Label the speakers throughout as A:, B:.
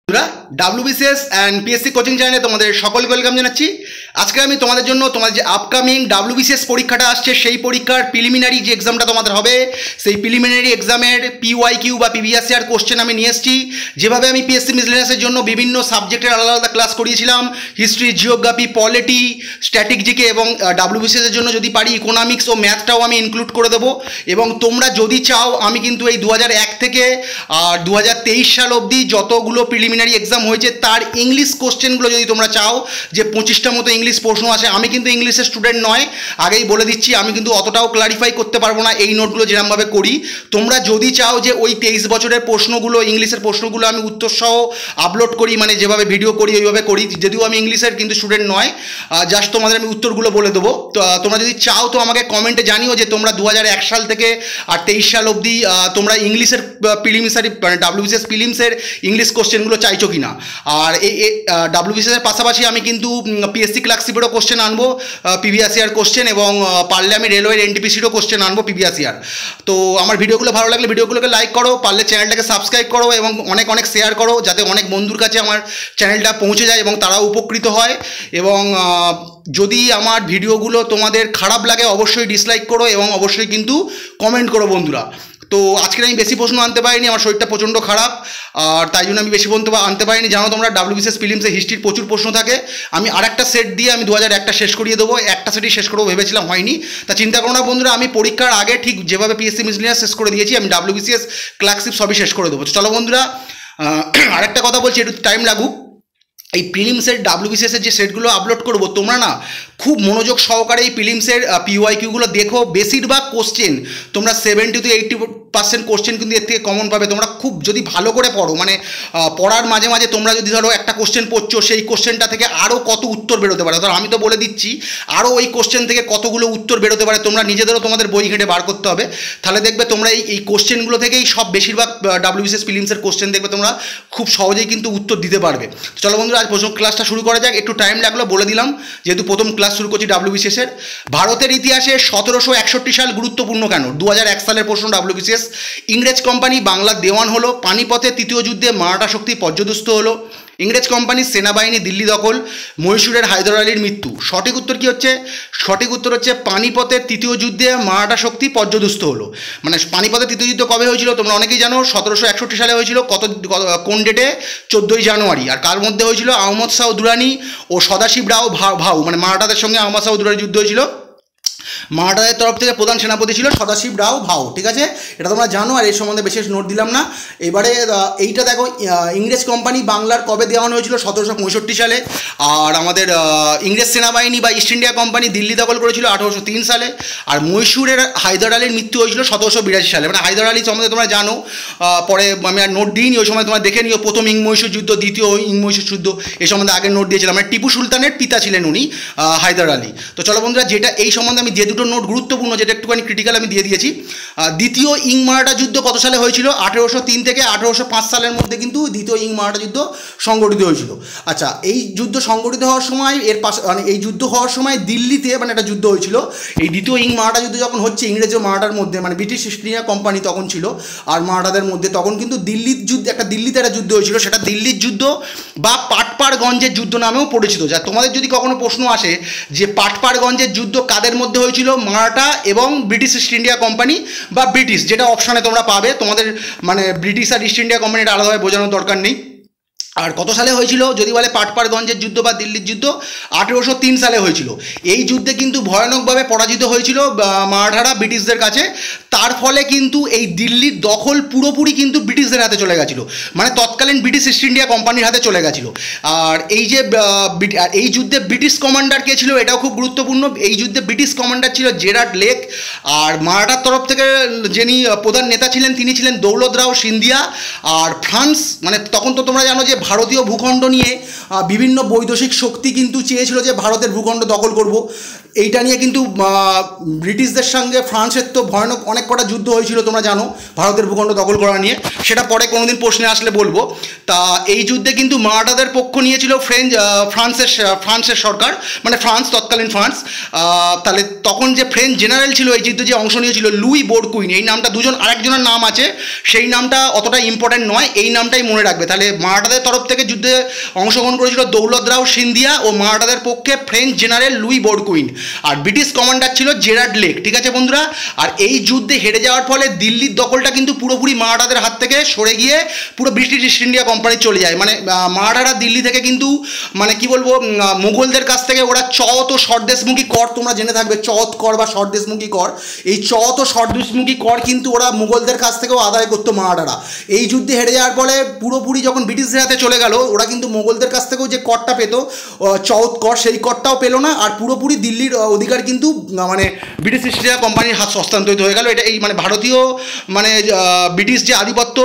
A: WBCS and PSC coaching চ্যানেলে তোমাদের সকলকে ওয়েলকাম জানাচ্ছি। আজকে আমি তোমাদের জন্য তোমাদের যে আপকামিং WBCS পরীক্ষাটা আসছে সেই পরীক্ষার প্রিলিমিনারি যে এক্সামটা তোমাদের হবে সেই প্রিলিমিনারি এক্সামের PYQ বা প্রিভিয়াস ইয়ার কোশ্চেন আমি নিয়ে এসেছি। যেভাবে আমি PSC মিসলেনিয়াসের জন্য বিভিন্ন সাবজেক্টের আলাদা আলাদা ক্লাস করিয়েছিলাম, history, geography, polity, static GK এবং WBCS এর জন্য যদি পারি ইকোনমিক্স ও ম্যাথটাও আমি ইনক্লুড করে দেবো। এবং তোমরা যদি চাও আমি কিন্তু এই 2001 থেকে 2023 সাল অবধি যতগুলো প্রিলিমিনারি এক্সাম হয়েছে তার ইংলিশ কোশ্চেনগুলো যদি তোমরা চাও যে 25টা মতো ইংলিশ প্রশ্ন আসে, আমি কিন্তু ইংলিশের স্টুডেন্ট নয়, আগেই বলে দিচ্ছি, আমি কিন্তু অতটাও ক্লারিফাই করতে পারবো না এই নোটগুলো যেরকমভাবে করি। তোমরা যদি চাও যে ওই 23 বছরের প্রশ্নগুলো, ইংলিশের প্রশ্নগুলো আমি উত্তরসহ আপলোড করি, মানে যেভাবে ভিডিও করি ওইভাবে করি, যদিও আমি ইংলিশের কিন্তু স্টুডেন্ট নয়, জাস্ট তোমাদের আমি উত্তরগুলো বলে দেবো। তো তোমরা যদি চাও তো আমাকে কমেন্টে জানিও যে তোমরা 2001 সাল থেকে আর 23 সাল অবধি তোমরা ইংলিশের প্রিলিমিনারি মানে WBCS প্রিলিমসের ইংলিশ কোশ্চেনগুলো চাইছো কিনা। আর এই WBCS এর পাশাপাশি আমি কিন্তু PSC ক্লার্কশিপেরও কোশ্চেন আনবো, প্রিভিয়াস ইয়ার কোশ্চেন, এবং পারলে আমি রেলওয়ের NTPCরও কোশ্চেন আনবো প্রিভিয়াস ইয়ার। তো আমার ভিডিওগুলো ভালো লাগলে ভিডিওগুলোকে লাইক করো, পারলে চ্যানেলটাকে সাবস্ক্রাইব করো এবং অনেক অনেক শেয়ার করো, যাতে অনেক বন্ধুর কাছে আমার চ্যানেলটা পৌঁছে যায় এবং তারাও উপকৃত হয়। এবং যদি আমার ভিডিওগুলো তোমাদের খারাপ লাগে অবশ্যই ডিসলাইক করো এবং অবশ্যই কিন্তু কমেন্ট করো বন্ধুরা। তো আজকে আমি বেশি প্রশ্ন আনতে পারিনি, আমার শরীরটা প্রচণ্ড খারাপ, আর তাই জন্য আমি বেশি প্রশ্ন আনতে পারিনি। জানো তোমরা WBCS প্রিলিমসে হিস্ট্রির প্রচুর প্রশ্ন থাকে, আমি আরেকটা সেট দিয়ে আমি 2001টা শেষ করিয়ে দেবো, একটা সেটই শেষ করবো ভেবেছিলাম, হয়নি। তা চিন্তা করো না বন্ধুরা, আমি পরীক্ষার আগে ঠিক যেভাবে PSC মিসলেনিয়াস শেষ করে দিয়েছি আমি WBCS ক্লার্কশিপ সবই শেষ করে দেবো। চলো বন্ধুরা, আরেকটা কথা বলছি, একটু টাইম লাগুক। এই প্রিলিমসের WBCS এর যে সেটগুলো আপলোড করবো, তোমরা না খুব মনোযোগ সহকারে এই প্রিলিমসের PYQগুলো দেখো। বেশিরভাগ কোশ্চেন তোমরা 70 to 80% কোশ্চেন কিন্তু এর থেকে কমন পাবে। তোমরা খুব যদি ভালো করে পড়ো, মানে পড়ার মাঝে মাঝে তোমরা যদি ধরো একটা কোশ্চেন পড়ছো, সেই কোশ্চেনটা থেকে আরও কত উত্তর বেরোতে পারে, ধরো আমি তো বলে দিচ্ছি আরও ওই কোশ্চেন থেকে কতগুলো উত্তর বেরোতে পারে, তোমরা নিজেদেরও তোমাদের বই ঘেঁটে বার করতে হবে। তাহলে দেখবে তোমরা এই কোশ্চেনগুলো থেকেই সব বেশিরভাগ WBCS প্রিলিমসের কোশ্চেন দেখবে তোমরা খুব সহজেই কিন্তু উত্তর দিতে পারবে। চলো বন্ধুরা, আজ প্রথম ক্লাসটা শুরু করা যাক। একটু টাইম লাগলো বলে দিলাম, যেহেতু প্রথম ক্লাস শুরু করছি WBCS এর। ভারতের ইতিহাসে 1761 সাল গুরুত্বপূর্ণ কেন? 2001 সালের প্রশ্ন WBCS। ইংরেজ কোম্পানি বাংলার দেওয়ান হলো। পানিপথের তৃতীয় যুদ্ধে মারাঠা শক্তি পর্যদস্ত হলো। ইংরেজ কোম্পানির সেনাবাহিনী দিল্লি দখল। মহীশূরের হায়দর আলীর মৃত্যু। সঠিক উত্তর কি হচ্ছে? সঠিক উত্তর হচ্ছে পানিপথের তৃতীয় যুদ্ধে মারাঠা শক্তি পর্যদস্ত হলো। মানে পানিপথের তৃতীয় যুদ্ধ কবে হয়েছিল তোমরা অনেকেই জানো, 1761 সালে হয়েছিল। কোন ডেটে? 14ই জানুয়ারি। আর কার মধ্যে হয়েছিল? আহমদ শাহ দুরানি ও সদাশিব রাও ভাউ, মানে মারাঠাদের সঙ্গে আহমদ শাহ দুরানির যুদ্ধ হয়েছিল। মারাঠাদের তরফ থেকে প্রধান সেনাপতি ছিল সদাশিব রাও ভাউ, ঠিক আছে, এটা তোমরা জানো, আর এর সম্বন্ধে বিশেষ নোট দিলাম না। এবারে এইটা দেখো, ইংরেজ কোম্পানি বাংলার কবে দেওয়ানো হয়েছিল? 1765 সালে। আর আমাদের ইংরেজ সেনাবাহিনী বা ইস্ট ইন্ডিয়া কোম্পানি দিল্লি দখল করেছিল 1803 সালে। আর মহীশূরের হায়দর আলীর মৃত্যু হয়েছিল 1782 সালে। মানে হায়দর আলী সম্বন্ধে তোমরা জানো, পরে আমি আর নোট দিইনি, ওই সময় তোমরা দেখে নিও, প্রথম ইং মহীশূর যুদ্ধ, দ্বিতীয় ইং মহীশূর যুদ্ধ, এই সম্বন্ধে আগের নোট দিয়েছিলাম। মানে টিপু সুলতানের পিতা ছিলেন উনি, হায়দর আলী। তো চলো বন্ধুরা, যেটা এই সম্বন্ধে আমি যে দুটো নোট গুরুত্বপূর্ণ, যেটা একটুখানি ক্রিটিক্যাল আমি দিয়ে দিয়েছি। দ্বিতীয় ইং মারাঠা যুদ্ধ কত সালে হয়েছিল? 1803 থেকে 1805 সালের মধ্যে কিন্তু দ্বিতীয় ইং মারাঠা যুদ্ধ সংগঠিত হয়েছিল। আচ্ছা, এই যুদ্ধ সংগঠিত হওয়ার সময় এর পাশে, মানে এই যুদ্ধ হওয়ার সময় দিল্লিতে মানে একটা যুদ্ধ হয়েছিল। এই দ্বিতীয় ইং মারাঠা যুদ্ধ যখন হচ্ছে ইংরেজ ও মারাঠার মধ্যে, মানে ব্রিটিশ ইস্ট ইন্ডিয়া কোম্পানি তখন ছিল আর মারাঠাদের মধ্যে, তখন কিন্তু দিল্লির যুদ্ধ, দিল্লিতে একটা যুদ্ধ হয়েছিল, সেটা দিল্লির যুদ্ধ বা পাটপাড়গঞ্জের যুদ্ধ নামেও পরিচিত। যা তোমাদের যদি কখনো প্রশ্ন আসে যে পাটপাড়গঞ্জের যুদ্ধ কাদের মধ্যে হয়েছিল, মারাঠা এবং ব্রিটিশ ইস্ট ইন্ডিয়া কোম্পানি বা ব্রিটিশ, যেটা অপশানে তোমরা পাবে, তোমাদের মানে ব্রিটিশ আর ইস্ট ইন্ডিয়া কোম্পানি এটা আলাদাভাবে বোঝানোর দরকার নেই। আর কত সালে হয়েছিল যদি বলে পাটপাড়গঞ্জের যুদ্ধ বা দিল্লির যুদ্ধ? 1803 সালে হয়েছিল। এই যুদ্ধে কিন্তু ভয়ানকভাবে পরাজিত হয়েছিল মারাঠারা ব্রিটিশদের কাছে। তার ফলে কিন্তু এই দিল্লির দখল পুরোপুরি কিন্তু ব্রিটিশদের হাতে চলে গেছিলো, মানে তৎকালীন ব্রিটিশ ইস্ট ইন্ডিয়া কোম্পানির হাতে চলে গেছিলো। আর এই যুদ্ধে ব্রিটিশ কমান্ডার কে ছিল এটাও খুব গুরুত্বপূর্ণ। এই যুদ্ধে ব্রিটিশ কমান্ডার ছিল জেরার্ড লেক। আর মারাঠার তরফ থেকে যিনি প্রধান নেতা ছিলেন তিনি ছিলেন দৌলত রাও সিন্ধিয়া। আর ফ্রান্স, মানে তখন তো তোমরা জানো যে ভারতীয় ভূখণ্ড নিয়ে বিভিন্ন বৈদেশিক শক্তি কিন্তু চেয়েছিল যে ভারতের ভূখণ্ড দখল করব। এইটা নিয়ে কিন্তু ব্রিটিশদের সঙ্গে ফ্রান্সের তো ভয়ানক অনেক কটা যুদ্ধ হয়েছিল তোমরা জানো, ভারতের ভূখণ্ড দখল করা নিয়ে, সেটা পরে কোনোদিন প্রশ্নে আসলে বলবো। তা এই যুদ্ধে কিন্তু মারাঠাদের পক্ষ নিয়েছিল ফ্রান্সের সরকার, মানে ফ্রান্স, তৎকালীন ফ্রান্স। তাহলে তখন যে ফ্রেঞ্চ জেনারেল ছিল এই যুদ্ধে যে অংশ নিয়েছিল, লুই বোরকুইন, এই নামটা আরেকজনের নাম আছে, সেই নামটা অতটা ইম্পর্টেন্ট নয়, এই নামটাই মনে রাখবে। তাহলে মারাঠাদের তরফ তরফ থেকে যুদ্ধে অংশগ্রহণ করেছিল দৌলত রাও সিন্ধিয়া ও মারাঠাদের পক্ষে ফ্রেঞ্চ জেনারেল লুই বোরকুইন, আর ব্রিটিশ কমান্ডার ছিল জেরার্ড লেক। ঠিক আছে বন্ধুরা, আর এই যুদ্ধে হেরে যাওয়ার ফলে দিল্লির দখলটা কিন্তু পুরোপুরি মারাঠাদের হাত থেকে সরে গিয়ে পুরো ব্রিটিশ ইস্ট ইন্ডিয়া কোম্পানি চলে যায়। মানে মারাঠারা দিল্লি থেকে কিন্তু মানে কি বলবো মুঘলদের কাছ থেকে ওরা চত ও স্বদেশমুখী কর, তোমরা জেনে থাকবে চত কর বা স্বদেশমুখী কর, এই চত ও স্বদেশমুখী কর কিন্তু ওরা মুঘলদের কাছ থেকেও আদায় করতো মারাঠারা। এই যুদ্ধে হেরে যাওয়ার ফলে পুরোপুরি যখন ব্রিটিশদের হাতে চলে গেল, ওরা কিন্তু মুঘলদের কাছ থেকেও যে করটা পেত চৌথ কর, সেই করটাও পেলো না, আর পুরোপুরি দিল্লির অধিকার কিন্তু মানে ব্রিটিশ ইস্ট ইন্ডিয়া কোম্পানির হাত হস্তান্তরিত হয়ে গেল। এটা এই মানে ভারতীয় মানে ব্রিটিশ যে আধিপত্য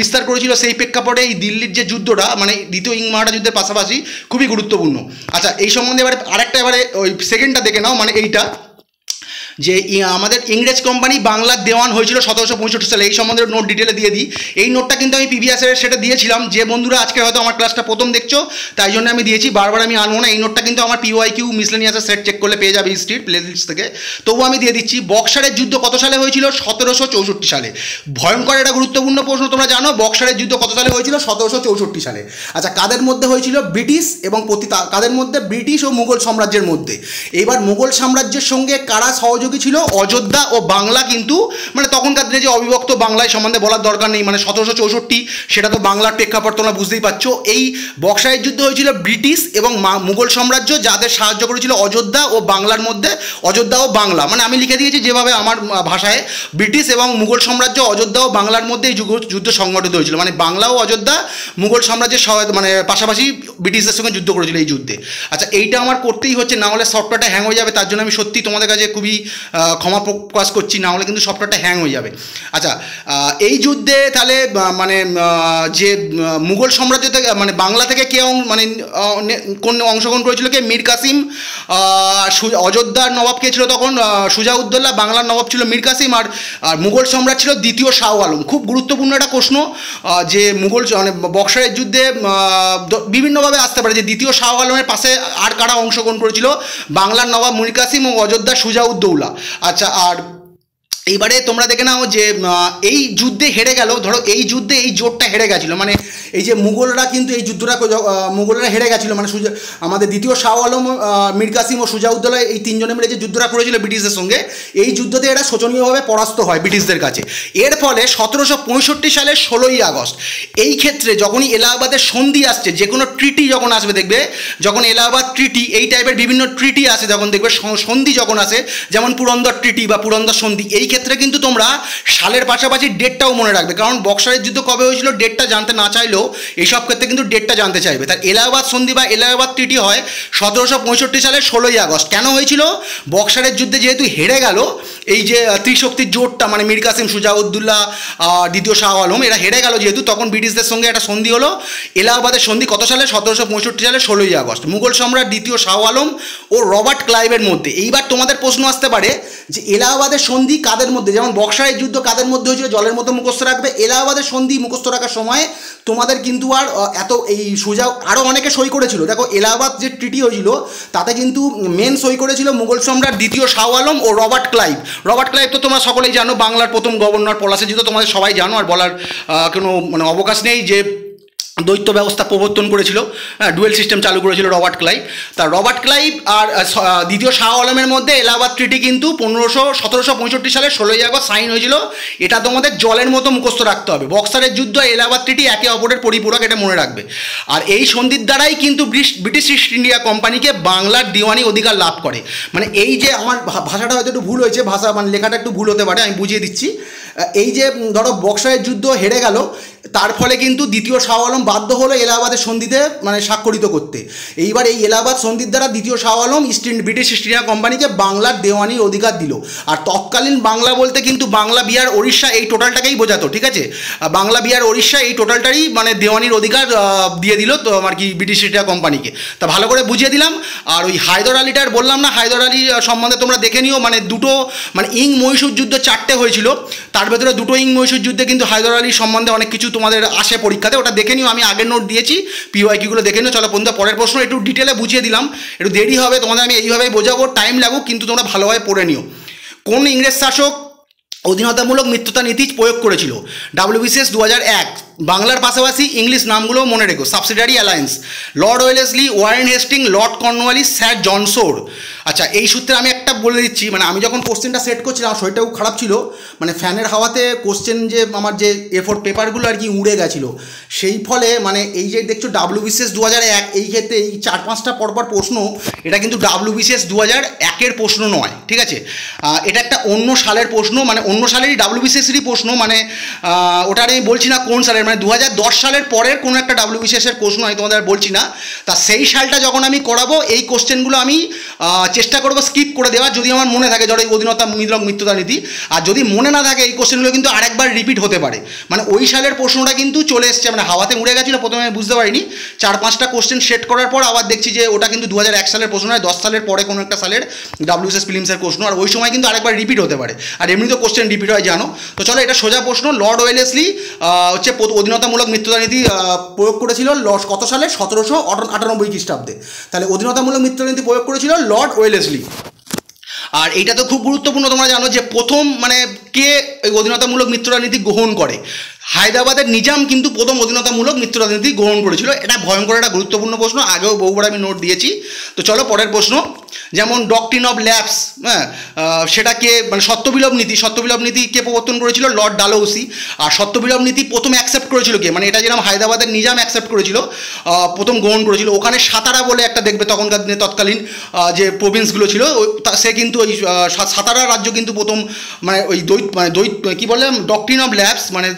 A: বিস্তার করেছিল সেই প্রেক্ষাপটে এই দিল্লির যে যুদ্ধটা মানে দ্বিতীয় ইং মারাঠা যুদ্ধের পাশাপাশি খুবই গুরুত্বপূর্ণ। আচ্ছা, এই সম্বন্ধে এবারে আরেকটা এবারে ওই সেকেন্ডটা দেখে নাও, মানে এইটা যে আমাদের ইংরেজ কোম্পানি বাংলার দেওয়ান হয়েছিল 1765 সালে, এই সম্বন্ধে নোট ডিটেলে দিয়ে দিই। এই নোটটা কিন্তু আমি পিভিএসের সেটা দিয়েছিলাম, যে বন্ধুরা আজকে হয়তো আমার ক্লাসটা প্রথম দেখছো তাই জন্য আমি দিয়েছি, বারবার আমি আনবো না। এই নোটটা কিন্তু আমার পিওয়াইকিউ মিসলেনিয়াসের সেট চেক করলে পেয়ে যাবে হিস্ট্রির প্লেলিস্ট থেকে, তবু আমি দিয়ে দিচ্ছি। বক্সারের যুদ্ধ কত সালে হয়েছিল? 1764 সালে। ভয়ঙ্কর একটা গুরুত্বপূর্ণ প্রশ্ন, তোমরা জানো বক্সারের যুদ্ধ কত সালে হয়েছিল? 1764 সালে। আচ্ছা, কাদের মধ্যে হয়েছিল? ব্রিটিশ এবং কাদের মধ্যে? ব্রিটিশ ও মুঘল সাম্রাজ্যের মধ্যে। এইবার মুঘল সাম্রাজ্যের সঙ্গে কারা সহযোগী ছিল? অযোধ্যা ও বাংলা, কিন্তু মানে তখনকার দিনে যে অবিভক্ত বাংলায় সম্বন্ধে বলার দরকার নেই, মানে 1764 সেটা তো বাংলার প্রেক্ষাপট তোমরা বুঝতেই পারছো। এই বক্সারের যুদ্ধ হয়েছিল ব্রিটিশ এবং মুঘল সাম্রাজ্য, যাদের সাহায্য করেছিল অযোধ্যা ও বাংলার মধ্যে, অযোধ্যা ও বাংলা, মানে আমি লিখে দিয়েছি যেভাবে আমার ভাষায়, ব্রিটিশ এবং মুঘল সাম্রাজ্য, অযোধ্যা ও বাংলার মধ্যে এই যুদ্ধ সংগঠিত হয়েছিল। মানে বাংলা ও অযোধ্যা মুঘল সাম্রাজ্যের মানে পাশাপাশি ব্রিটিশদের সঙ্গে যুদ্ধ করেছিল এই যুদ্ধে। আচ্ছা, এইটা আমার করতেই হচ্ছে, না হলে সফটওয়্যারটা হ্যাং হয়ে যাবে, তার জন্য আমি সত্যি তোমাদের কাছে খুবই ক্ষমা প্রকাশ করছি, না হলে কিন্তু সফটওয়্যারটা হ্যাং হয়ে যাবে। আচ্ছা, এই যুদ্ধে তাহলে মানে যে মুঘল সাম্রাজ্য থেকে মানে বাংলা থেকে কে মানে কোন অংশগ্রহণ করেছিল? কে? মীর কাসিম। অযোধ্যার নবাব কে ছিল তখন? সুজাউদ্দৌলা। বাংলার নবাব ছিল মীর কাসিম, আর মুঘল সম্রাট ছিল দ্বিতীয় শাহ আলম। খুব গুরুত্বপূর্ণ একটা প্রশ্ন, যে মুঘল মানে বক্সারের যুদ্ধে বিভিন্নভাবে আসতে পারে যে দ্বিতীয় শাহ আলমের পাশে আর কারা অংশগ্রহণ করেছিল? বাংলার নবাব মীর কাসিম ও অযোধ্যার সুজাউদ্দৌলা। আচ্ছা, আর এইবারে তোমরা দেখে নাও যে এই যুদ্ধে হেরে গেল, ধরো এই যুদ্ধে এই জোটটা হেরে গেছিলো, মানে এই যে মুঘলরা কিন্তু এই যুদ্ধটা মুঘলরা হেরে গেছিলো, মানে আমাদের দ্বিতীয় শাহ আলম, মীর কাসিম ও সুজাউদ্দৌলা এই তিনজনে মিলে যে যুদ্ধটা করেছিল ব্রিটিশদের সঙ্গে, এই যুদ্ধতে এরা শোচনীয়ভাবে পরাস্ত হয় ব্রিটিশদের কাছে। এর ফলে 1765 সালের 16ই আগস্ট, এই ক্ষেত্রে যখনই এলাহাবাদের সন্ধি আসছে, যে কোনো ট্রিটি যখন আসবে দেখবে, যখন এলাহাবাদ ট্রিটি এই টাইপের বিভিন্ন ট্রিটি আসে, যখন দেখবে সন্ধি যখন আসে, যেমন পুরন্দর ট্রিটি বা পুরন্দর সন্ধি, এই ক্ষেত্রে কিন্তু তোমরা সালের পাশাপাশি ডেটটাও মনে রাখবে, কারণ বক্সারের যুদ্ধ কবে হয়েছিল ডেটটা জানতে না চাইলেও এইসব ক্ষেত্রে কিন্তু ডেটটা জানতে চাইবে। তার এলাহাবাদ সন্ধি বা এলাহাবাদ ট্রিটি হয় 1765 সালের 16ই আগস্ট। কেন হয়েছিল? বক্সারের যুদ্ধে যেহেতু হেরে গেল এই যে ত্রিশক্তির জোটটা, মানে মীর কাসিম, সুজাউদ্দৌলা, দ্বিতীয় শাহ আলম, এরা হেরে গেল যেহেতু, তখন ব্রিটিশদের সঙ্গে একটা সন্ধি হলো, এলাহাবাদের সন্ধি কত সালে? 1765 সালের 16ই আগস্ট, মুঘল সম্রাট দ্বিতীয় শাহ আলম ও রবার্ট ক্লাইভের মধ্যে। এইবার তোমাদের প্রশ্ন আসতে পারে যে এলাহাবাদের সন্ধি কাদের মধ্যে? যেমন বক্সারের যুদ্ধ কাদের মধ্যে হয়েছিল জলের মতো মুখস্থ রাখবে, এলাহাবাদের সন্ধি মুখস্থ রাখার সময় তোমাদের কিন্তু আর এত এই আরও অনেকে সই করেছিল। দেখো, এলাহাবাদ যে ট্রিটি হয়েছিল তাতে কিন্তু মেন সই করেছিল মুঘল সম্রাট দ্বিতীয় শাহ আলম ও রবার্ট ক্লাইভ। রবার্ট ক্লাইভ তো তোমরা সকলেই জানো, বাংলার প্রথম গভর্নর, পলাশির যুদ্ধ তোমাদের সবাই জানো, আর বলার কোনো মানে অবকাশ নেই যে দ্বৈত ব্যবস্থা প্রবর্তন করেছিল, ডুয়েল সিস্টেম চালু করেছিল রবার্ট ক্লাইভ। তা রবার্ট ক্লাইভ আর দ্বিতীয় শাহ আলমের মধ্যে এলাহাবাদ ট্রিটি কিন্তু 1765 সালের 16ই আগস্ট সাইন হয়েছিল। এটা তোমাদের জলের মতো মুখস্থ রাখতে হবে। বক্সারের যুদ্ধ এলাহাবাদ ট্রিটি একে অপরের পরিপূরক, এটা মনে রাখবে। আর এই সন্ধির দ্বারাই কিন্তু ব্রিটিশ ইস্ট ইন্ডিয়া কোম্পানিকে বাংলার দিওয়ানি অধিকার লাভ করে। মানে এই যে আমার ভাষাটা হয়তো একটু ভুল হয়েছে, ভাষা মানে লেখাটা একটু ভুল হতে পারে, আমি বুঝিয়ে দিচ্ছি। এই যে ধরো বক্সারের যুদ্ধ হেরে গেল, তার ফলে কিন্তু দ্বিতীয় শাহ আলম বাধ্য হলো এলাহাবাদের সন্ধিতে মানে স্বাক্ষরিত করতে। এইবার এই এলাহাবাদ সন্ধির দ্বারা দ্বিতীয় Shah Alam British east India কোম্পানিকে বাংলার দেওয়ানির অধিকার দিল। আর তৎকালীন বাংলা বলতে কিন্তু বাংলা, বিহার, ওড়িশা এই টোটালটাকেই বোঝাতো, ঠিক আছে? বাংলা, বিহার, ওড়িশা এই টোটালটারই মানে দেওয়ানির অধিকার দিয়ে দিল তো আর কি ব্রিটিশ ইস্ট ইন্ডিয়া কোম্পানিকে। তা ভালো করে বুঝিয়ে দিলাম। আর ওই হায়দর আলীটার বললাম না, হায়দর আলী সম্বন্ধে তোমরা দেখে নিও, মানে দুটো মানে ইং মহীশূর যুদ্ধ 4টে হয়েছিল, তার ভেতরে দুটো ইং মহীশূর যুদ্ধে কিন্তু হায়দর আলী সম্বন্ধে অনেক কিছু তোমাদের আসে পরীক্ষাতে, ওটা দেখে নিও। আমি আগের নোট দিয়েছি, পিওয়াইকিউগুলো দেখে নিও। চলো বন্ধুরা, পরের প্রশ্ন একটু ডিটেলে বুঝিয়ে দিলাম, একটু দেরি হবে তোমাদের, আমি এইভাবেই বোঝাবো, টাইম লাগুক, কিন্তু তোমরা ভালোভাবে পড়ে নিও। কোন ইংরেজ শাসক অধীনতামূলক মিত্রতা নীতি প্রয়োগ করেছিল? WBCS 2001, বাংলার পাশাপাশি ইংলিশ নামগুলো মনে রেখো। Subsidiary alliance, lord Wellesley, Warren Hasting, lord Cornwallis, sir John Shore. আচ্ছা, এই সূত্রে আমি একটা বলে দিচ্ছি, মানে আমি যখন কোশ্চেনটা সেট করছিলাম শরীরটাও খারাপ ছিল, মানে ফ্যানের হাওয়াতে কোশ্চেন যে আমার যে A4 পেপারগুলো আর কি উড়ে গেছিলো, সেই ফলে মানে এই যে দেখছো WBCS 2001, এই ক্ষেত্রে এই 4-5টা পরপর প্রশ্ন, এটা কিন্তু WBCS 2001-এর প্রশ্ন নয়, ঠিক আছে? এটা একটা অন্য সালের প্রশ্ন, মানে অন্য সালেরই WBCS-এরই প্রশ্ন, মানে ওটা আমি বলছি না কোন সালের, মানে 2010 সালের পরের কোনো একটা WBCS-এর প্রশ্ন আমি তোমাদের বলছি না। তা সেই সালটা যখন আমি করাবো এই কোশ্চেনগুলো আমি চেষ্টা করবো স্কিপ করে দেওয়ার, যদি আমার মনে থাকে, ধরো এই অধীনতামূলক মৃত্যুদণ্ড নীতি। আর যদি মনে না থাকে এই কোশ্চেনগুলো কিন্তু আরেকবার রিপিট হতে পারে, মানে ওই সালের প্রশ্নটা কিন্তু চলে এসছে, মানে হাওয়াতে উড়ে গেছিলো, প্রথমে আমি বুঝতে পারিনি। 4-5টা কোশ্চেন সেট করার পর আবার দেখছি যে ওটা কিন্তু 2001 সালের প্রশ্ন নয়, 10 সালের পরে কোনো একটা সালের WBCS প্রিলিমসের প্রশ্ন, আর ওই সময় কিন্তু আরেকবার রিপিট হতে পারে, আর এমনি তো কোশ্চেন রিপিট হয় জানো। তো চলো, এটা সোজা প্রশ্ন। লর্ড ওয়েলেসলি হচ্ছে অধীনতামূলক মৃত্যুদণ্ড নীতি প্রয়োগ করেছিল কত সালে? 1798 খ্রিস্টাব্দে। তাহলে অধীনতামূলক মৃত্যুদণ্ড নীতি প্রয়োগ করেছিল লর্ড ওয়েলেসলি। আর এইটা তো খুব গুরুত্বপূর্ণ, তোমরা জানো যে প্রথম মানে কে এই অধীনতামূলক মৃত্যুদণ্ড নীতি গ্রহণ করে। হায়দ্রাবাদের নিজাম কিন্তু প্রথম অধীনতামূলক মৃত্যুদণ্ড নীতি গ্রহণ করেছিল। এটা ভয়ঙ্কর একটা গুরুত্বপূর্ণ প্রশ্ন, আগেও বহুবার আমি নোট দিয়েছি। তো চলো পরের প্রশ্ন, যেমন ডকট্রিন অফ ল্যাপস, হ্যাঁ, সেটাকে মানে সত্যবিলোপ নীতি কে প্রবর্তন করেছিল? লর্ড ডালহৌসি। আর সত্যবিলোপ নীতি প্রথম অ্যাকসেপ্ট করেছিল কে? মানে এটা যেরকম হায়দ্রাবাদের নিজাম অ্যাকসেপ্ট করেছিল, প্রথম গ্রহণ করেছিল। ওখানে সাতারা বলে একটা দেখবে তখনকার দিনে তৎকালীন যে প্রভিন্সগুলো ছিল, সে কিন্তু ওই সাতারা রাজ্য কিন্তু প্রথম মানে ওই কী বললাম, ডকট্রিন অফ ল্যাপস, মানে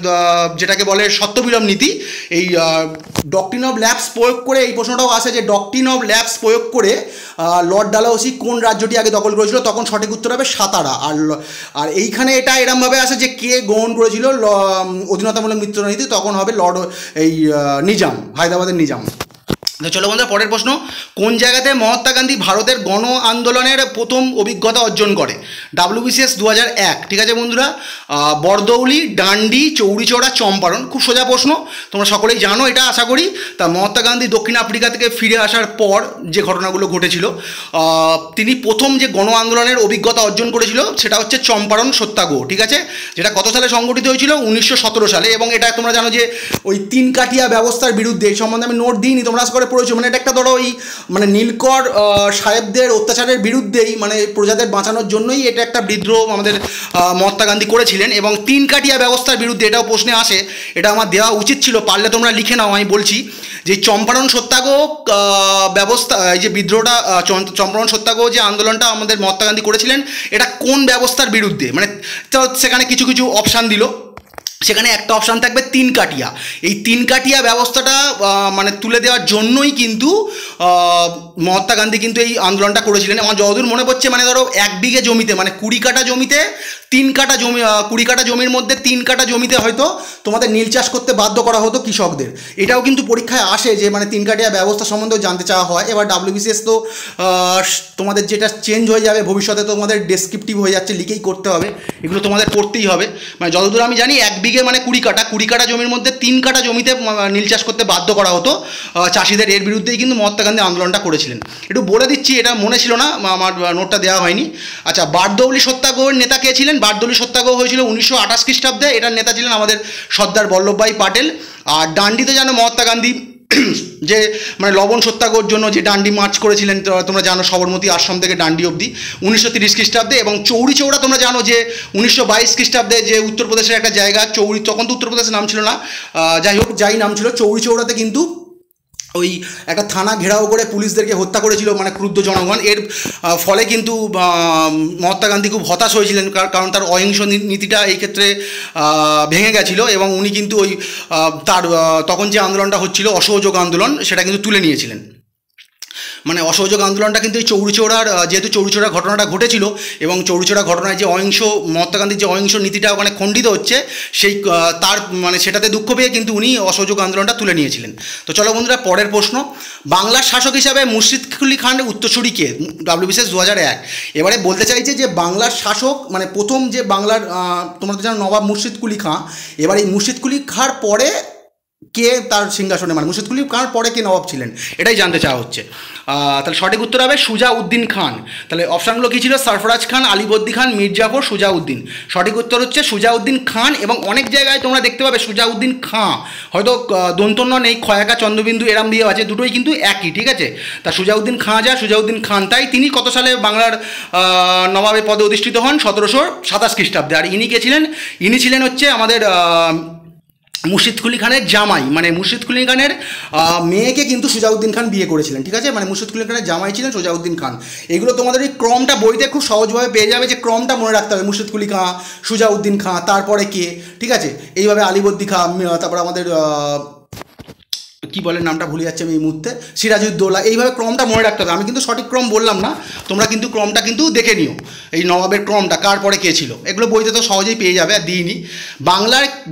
A: যেটাকে বলে সত্যবিলোপ নীতি, এই ডকট্রিন অফ ল্যাপস প্রয়োগ করে এই প্রশ্নটাও আসে যে ডকট্রিন অফ ল্যাপস প্রয়োগ করে লর্ড ডালহৌসি কোন রাজ্যটি আগে দখল করেছিল? তখন সঠিক উত্তর হবে সাতারা। আর এইখানে এটা এরমভাবে আসে যে কে গ্রহণ করেছিল অধীনতামূলক মৃত্যুদণ্ড নীতি? তখন হবে লর্ড নিজাম, হায়দ্রাবাদের নিজাম। তো চলো বন্ধুরা, পরের প্রশ্ন, কোন জায়গাতে মহাত্মা গান্ধী ভারতের গণ আন্দোলনের প্রথম অভিজ্ঞতা অর্জন করে? WBCS 2001, ঠিক আছে বন্ধুরা? বরদৌলি, ডান্ডি, চৌরিচৌরা, চম্পারণ। খুব সোজা প্রশ্ন, তোমরা সকলেই জানো এটা আশা করি। তা মহাত্মা গান্ধী দক্ষিণ আফ্রিকা থেকে ফিরে আসার পর যে ঘটনাগুলো ঘটেছিল, তিনি প্রথম যে গণ আন্দোলনের অভিজ্ঞতা অর্জন করেছিল সেটা হচ্ছে চম্পারণ সত্যাগ্রহ, ঠিক আছে? যেটা কত সালে সংগঠিত হয়েছিল? 1917 সালে। এবং এটা তোমরা জানো যে ওই তিন কাঠিয়া ব্যবস্থার বিরুদ্ধে, এই সম্বন্ধে আমি নোট দিইনি, তোমরা করে পড়েছো, মানে এটা একটা ধরো ওই মানে নীলকর সাহেবদের অত্যাচারের বিরুদ্ধেই, মানে প্রজাদের বাঁচানোর জন্যই এটা একটা বিদ্রোহ আমাদের মহাত্মা গান্ধী করেছিলেন। এবং তিন কাঠিয়া ব্যবস্থার বিরুদ্ধে, এটাও প্রশ্নে আসে, এটা আমার দেওয়া উচিত ছিল, পারলে তোমরা লিখে নাও। আমি বলছি যে চম্পারণ সত্যাগ্রহ ব্যবস্থা, এই যে বিদ্রোহটা, চম্পারণ সত্যাগ্রহ যে আন্দোলনটা আমাদের মহাত্মা গান্ধী করেছিলেন, এটা কোন ব্যবস্থার বিরুদ্ধে? মানে সেখানে কিছু কিছু অপশান দিল, সেখানে একটা অপশান থাকবে তিন কাটিয়া। এই তিন কাটিয়া ব্যবস্থাটা মানে তুলে দেওয়ার জন্যই কিন্তু মহাত্মা গান্ধী কিন্তু এই আন্দোলনটা করেছিলেন। আমার যতদূর মনে পড়ছে, মানে ধরো 1 বিঘে জমিতে, মানে 20 কাঠা জমিতে 3 কাঠা জমি, 20 কাঠা জমির মধ্যে 3 কাঠা জমিতে হয়তো তোমাদের নীল চাষ করতে বাধ্য করা হতো কৃষকদের। এটাও কিন্তু পরীক্ষায় আসে যে মানে 3 কাঠিয়া ব্যবস্থা সম্বন্ধেও জানতে চাওয়া হয়। এবার WBCS তো তোমাদের যেটা চেঞ্জ হয়ে যাবে ভবিষ্যতে, তোমাদের ডেসক্রিপটিভ হয়ে যাচ্ছে, লিখেই করতে হবে, এগুলো তোমাদের করতেই হবে। মানে যতদূর আমি জানি 1 বিঘে মানে 20 কাঠা জমির মধ্যে 3 কাঠা জমিতে নীল চাষ করতে বাধ্য করা হতো চাষিদের। এর বিরুদ্ধেই কিন্তু মহাত্মা গান্ধী আন্দোলনটা করেছিলেন। একটু বলে দিচ্ছি, এটা মনে ছিল না, আমার নোটটা দেওয়া হয়নি। আচ্ছা, বারদৌলি সত্যাগ্রহের নেতা কে ছিলেন? বারদৌলি সত্যাগ্রহ হয়েছিল 1928 খ্রিস্টাব্দে। এটার নেতা ছিলেন আমাদের সর্দার বল্লভভাই পাটেল। আর ডান্ডিতে জানো মহাত্মা গান্ধী যে মানে লবণ সত্যাগ্রহের জন্য যে ডান্ডি মার্চ করেছিলেন, তোমরা জানো সবরমতী আশ্রম থেকে ডান্ডি অবধি 1930 খ্রিস্টাব্দে। এবং চৌরি চৌড়া তোমরা জানো যে 1922 খ্রিস্টাব্দে যে উত্তরপ্রদেশের একটা জায়গা চৌরি, তখন তো উত্তরপ্রদেশের নাম ছিল না, যাই হোক যাই নাম ছিল, চৌরি চৌড়াতে কিন্তু ওই একটা থানা ঘেরাও করে পুলিশদেরকে হত্যা করেছিল মানে ক্রুদ্ধ জনগণ। এর ফলে কিন্তু মহাত্মা গান্ধী খুব হতাশ হয়েছিলেন, কারণ তার অহিংস নীতিটা এই ক্ষেত্রে ভেঙে গেছিলো। এবং উনি কিন্তু ওই তার তখন যে আন্দোলনটা হচ্ছিল অসহযোগ আন্দোলন, সেটা কিন্তু তুলে নিয়েছিলেন। মানে অসহযোগ আন্দোলনটা কিন্তু এই চৌরিচৌড়ার, যেহেতু চৌরিচৌড়া ঘটনাটা ঘটেছিল এবং চৌরিচৌড়া ঘটনায় যে অহিংস মহাত্মা গান্ধীর যে অহিংস নীতিটা ওখানে খণ্ডিত হচ্ছে, সেই তার মানে সেটাতে দুঃখ পেয়ে কিন্তু উনি অসহযোগ আন্দোলনটা তুলে নিয়েছিলেন। তো চলো বন্ধুরা, পরের প্রশ্ন, বাংলার শাসক হিসাবে মুর্শিদ কুলি খানের উত্তরসূরি কে? WBCS 2001। এবারে বলতে চাইছে যে বাংলার শাসক মানে প্রথম যে বাংলার, তোমরা তো জানো নবাব মুর্শিদ কুলি খাঁ। এবার এই মুর্শিদ কুলি খাঁর পরে কে তার সিংহাসনে, মানে মুর্শিদ কুলি খান পরে কে নবাব ছিলেন, এটাই জানতে চাওয়া হচ্ছে। তাহলে সঠিক উত্তর হবে সুজাউদ্দিন খান। তাহলে অপশানগুলো কী ছিল? সরফরাজ খান, আলীবর্দী খান, মীর জাফর, সুজাউদ্দিন। সঠিক উত্তর হচ্ছে সুজাউদ্দিন খান। এবং অনেক জায়গায় তোমরা দেখতে পাবে সুজাউদ্দিন খাঁ, হয়তো দন্তন্য নেই, খয়াকা চন্দ্রবিন্দু এরাম দিয়ে আছে, দুটোই কিন্তু একই, ঠিক আছে? তা সুজাউদ্দিন খাঁ যা, সুজাউদ্দিন খান তাই। তিনি কত সালে বাংলার নবাবের পদে অধিষ্ঠিত হন? 1727 খ্রিস্টাব্দে। আর ইনি কে ছিলেন? ইনি ছিলেন হচ্ছে আমাদের মুর্শিদ কুলি খানের জামাই, মানে মুর্শিদ কুলি খানের মেয়েকে কিন্তু সুজাউদ্দিন খান বিয়ে করেছিলেন, ঠিক আছে? মানে মুর্শিদ কুলি খানের জামাই ছিলেন সুজাউদ্দিন খান। এগুলো তোমাদের এই ক্রমটা বইতে খুব সহজভাবে পেয়ে যাবে, যে ক্রমটা মনে রাখতে হবে। মুর্শিদ কুলি খাঁ, সুজাউদ্দিন খাঁ, তারপরে কে, ঠিক আছে? এইভাবে আলীবর্দী খাঁ, তারপর আমাদের কি বলে নামটা ভুলে যাচ্ছে আমি এই মুহূর্তে, সিরাজউদ্দৌলা। এইভাবে ক্রমটা মনে রাখতে হবে। আমি কিন্তু সঠিক ক্রম বললাম না, তোমরা কিন্তু ক্রমটা কিন্তু দেখে নিও, এই নবাবের ক্রমটা কার পরে কে ছিল। এগুলো বইতে তো সহজেই পেয়ে যাবে, আর দিইনি।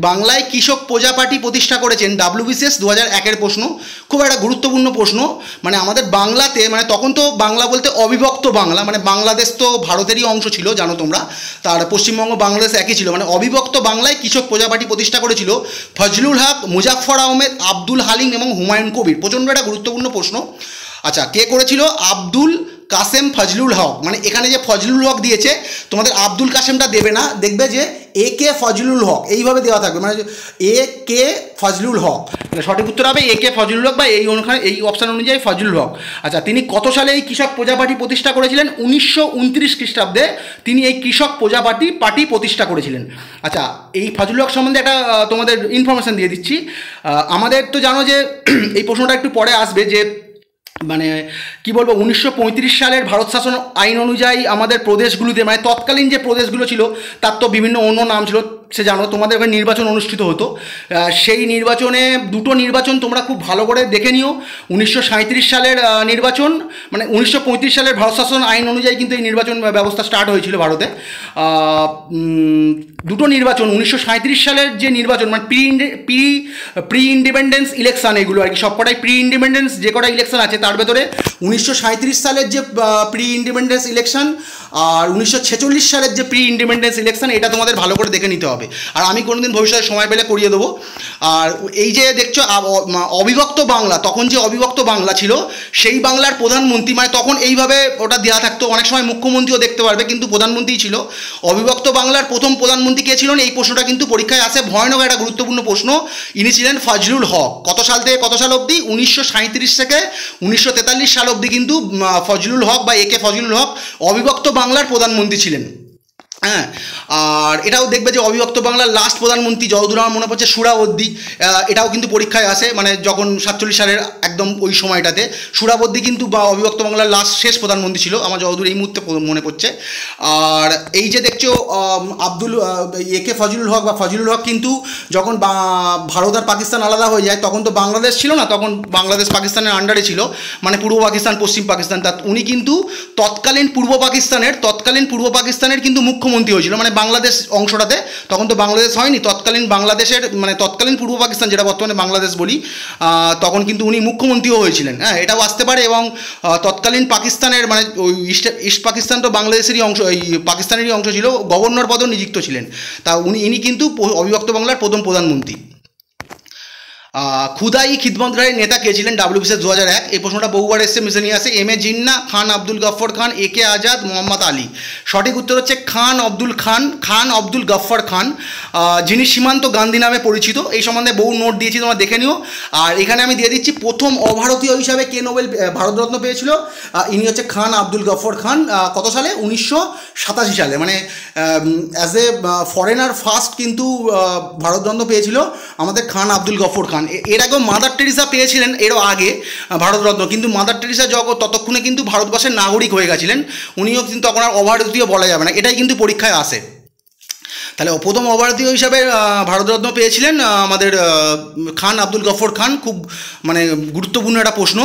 A: বাংলায় কৃষক প্রজা পার্টি প্রতিষ্ঠা করেছেন? WBCS 2001-এর প্রশ্ন, খুব একটা গুরুত্বপূর্ণ প্রশ্ন। মানে আমাদের বাংলাতে, মানে তখন তো বাংলা বলতে অবিভক্ত বাংলা, মানে বাংলাদেশ তো ভারতেরই অংশ ছিল জানো তোমরা, তার পশ্চিমবঙ্গ বাংলাদেশ একই ছিল। মানে অবিভক্ত বাংলায় কৃষক প্রজা পার্টি প্রতিষ্ঠা করেছিল ফজলুল হক, মুজাফফর আহমেদ, আব্দুল হালিম এবং হুমায়ুন কবির। প্রচণ্ড একটা গুরুত্বপূর্ণ প্রশ্ন। আচ্ছা, কে করেছিল? আব্দুল কাসেম ফজলুল হক। মানে এখানে যে ফজলুল হক দিয়েছে, তোমাদের আব্দুল কাসেমটা দেবে না, দেখবে যে AK ফজলুল হক এইভাবে দেওয়া থাকবে, মানে AK ফজলুল হক। মানে সঠিক উত্তর হবে AK ফজলুল হক, বা এই অপশান অনুযায়ী ফজলুল হক। আচ্ছা, তিনি কত সালে এই কৃষক প্রজা পার্টি প্রতিষ্ঠা করেছিলেন? 1929 খ্রিস্টাব্দে তিনি এই কৃষক প্রজা পার্টি প্রতিষ্ঠা করেছিলেন। আচ্ছা, এই ফজলুল হক সম্বন্ধে একটা তোমাদের ইনফরমেশান দিয়ে দিচ্ছি। আমাদের তো জানো যে এই প্রশ্নটা একটু পরে আসবে, যে মানে কি বলবো, 1935 সালের ভারত শাসন আইন অনুযায়ী আমাদের প্রদেশগুলোতে, মানে তৎকালীন যে প্রদেশগুলো ছিল তার তো বিভিন্ন অন্য নাম ছিল, সে জানো। তোমাদের ওখানে নির্বাচন অনুষ্ঠিত হতো, সেই নির্বাচনে দুটো নির্বাচন তোমরা খুব ভালো করে দেখে নিও। 1937 সালের নির্বাচন, মানে 1935 সালের ভারত শাসন আইন অনুযায়ী কিন্তু এই নির্বাচন ব্যবস্থা স্টার্ট হয়েছিল ভারতে। দুটো নির্বাচন, 1937 সালের যে নির্বাচন, মানে প্রি ইন্ডিপেন্ডেন্স ইলেকশন, এগুলো আর কি সবকটাই প্রি ইন্ডিপেন্ডেন্স যে কটা ইলেকশন আছে তার ভেতরে 1937 সালের যে প্রি ইন্ডিপেন্ডেন্স ইলেকশন আর 1946 সালের যে প্রি ইন্ডিপেন্ডেন্স ইলেকশন, এটা তোমাদের ভালো করে দেখে নিতে হবে। আর আমি কোনোদিন ভবিষ্যতে সময় পেলে করিয়ে দেবো। আর এই যে দেখছো অবিভক্ত বাংলা, তখন যে অবিভক্ত বাংলা ছিল সেই বাংলার প্রধানমন্ত্রী, মানে তখন এইভাবে ওটা দেওয়া থাকতো, অনেক সময় মুখ্যমন্ত্রীও দেখতে পারবে, কিন্তু প্রধানমন্ত্রী ছিল। অবিভক্ত বাংলার প্রথম প্রধানমন্ত্রী কে ছিলেন? এই প্রশ্নটা কিন্তু পরীক্ষায় আসে, ভয়ানক একটা গুরুত্বপূর্ণ প্রশ্ন। ইনি ছিলেন ফজলুল হক। কত সাল থেকে কত সাল অবধি? 1937 থেকে 1943 সাল অবধি কিন্তু ফজলুল হক বা AK ফজলুল হক অবিভক্ত বাংলার প্রধানমন্ত্রী ছিলেন। হ্যাঁ, আর এটাও দেখবে যে অবিভক্ত বাংলার লাস্ট প্রধানমন্ত্রী যতদূর আমার মনে পড়ছে সুরাবর্দী, এটাও কিন্তু পরীক্ষায় আসে, মানে যখন 47 সালের একদম ওই সময়টাতে সুরাবর্দী কিন্তু বা অবিভক্ত বাংলার লাস্ট শেষ প্রধানমন্ত্রী ছিল আমার যতদূর এই মুহূর্তে মনে পড়ছে। আর এই যে দেখছো AK ফজলুল হক বা ফজলুল হক কিন্তু যখন ভারত আর পাকিস্তান আলাদা হয়ে যায়, তখন তো বাংলাদেশ ছিল না, তখন বাংলাদেশ পাকিস্তানের আন্ডারে ছিল, মানে পূর্ব পাকিস্তান পশ্চিম পাকিস্তান। তা উনি কিন্তু তৎকালীন পূর্ব পাকিস্তানের কিন্তু মুখ্যমন্ত্রী হয়েছিল, মানে বাংলাদেশ অংশটাতে, তখন তো বাংলাদেশ হয়নি, তৎকালীন বাংলাদেশের মানে তৎকালীন পূর্ব পাকিস্তান যেটা বর্তমানে বাংলাদেশ বলি, তখন কিন্তু উনি মুখ্যমন্ত্রীও হয়েছিলেন। হ্যাঁ, এটাও আসতে পারে। এবং তৎকালীন পাকিস্তানের মানে ওই ইস্ট পাকিস্তান তো বাংলাদেশেরই অংশ, এই পাকিস্তানেরই অংশ ছিল, গভর্নর পদেও নিযুক্ত ছিলেন। তা ইনি কিন্তু অবিভক্ত বাংলার প্রথম প্রধানমন্ত্রী। খুদাই খিদমতগারের নেতা কে ছিলেন? WBCS 2001। এই প্রশ্নটা বহুবার এসছে মিসেলিয়াসে। MA জিন্নাহ, খান আব্দুল গফর খান, AK আজাদ, মোহাম্মদ আলী। সঠিক উত্তর হচ্ছে খান আব্দুল গফর খান, যিনি সীমান্ত গান্ধী নামে পরিচিত। এই সম্বন্ধে বহু নোট দিয়েছি, তোমরা দেখে নিও। আর এখানে আমি দিয়ে দিচ্ছি প্রথম অভারতীয় হিসাবে কে নোবেল ভারতরত্ন পেয়েছিল? ইনি হচ্ছে খান আব্দুল গফর খান। কত সালে? 1987 সালে, মানে অ্যাজ এ ফরেনার ফার্স্ট কিন্তু ভারতরত্ন পেয়েছিল আমাদের খান আব্দুল গফর খান। এর আগেও মাদার টেরিসা পেয়েছিলেন এরও আগে ভারতরত্ন, কিন্তু মাদার টেরিসা ততক্ষণে কিন্তু ভারতবর্ষের নাগরিক হয়ে গেছিলেন, উনিও কিন্তু তখন আর অভারতীয় বলা যাবে না, এটাই কিন্তু পরীক্ষায় আসে। তাহলে প্রথম অভারতীয় হিসাবে ভারতরত্ন পেয়েছিলেন আমাদের খান আব্দুল গফর খান। খুব মানে গুরুত্বপূর্ণ একটা প্রশ্ন।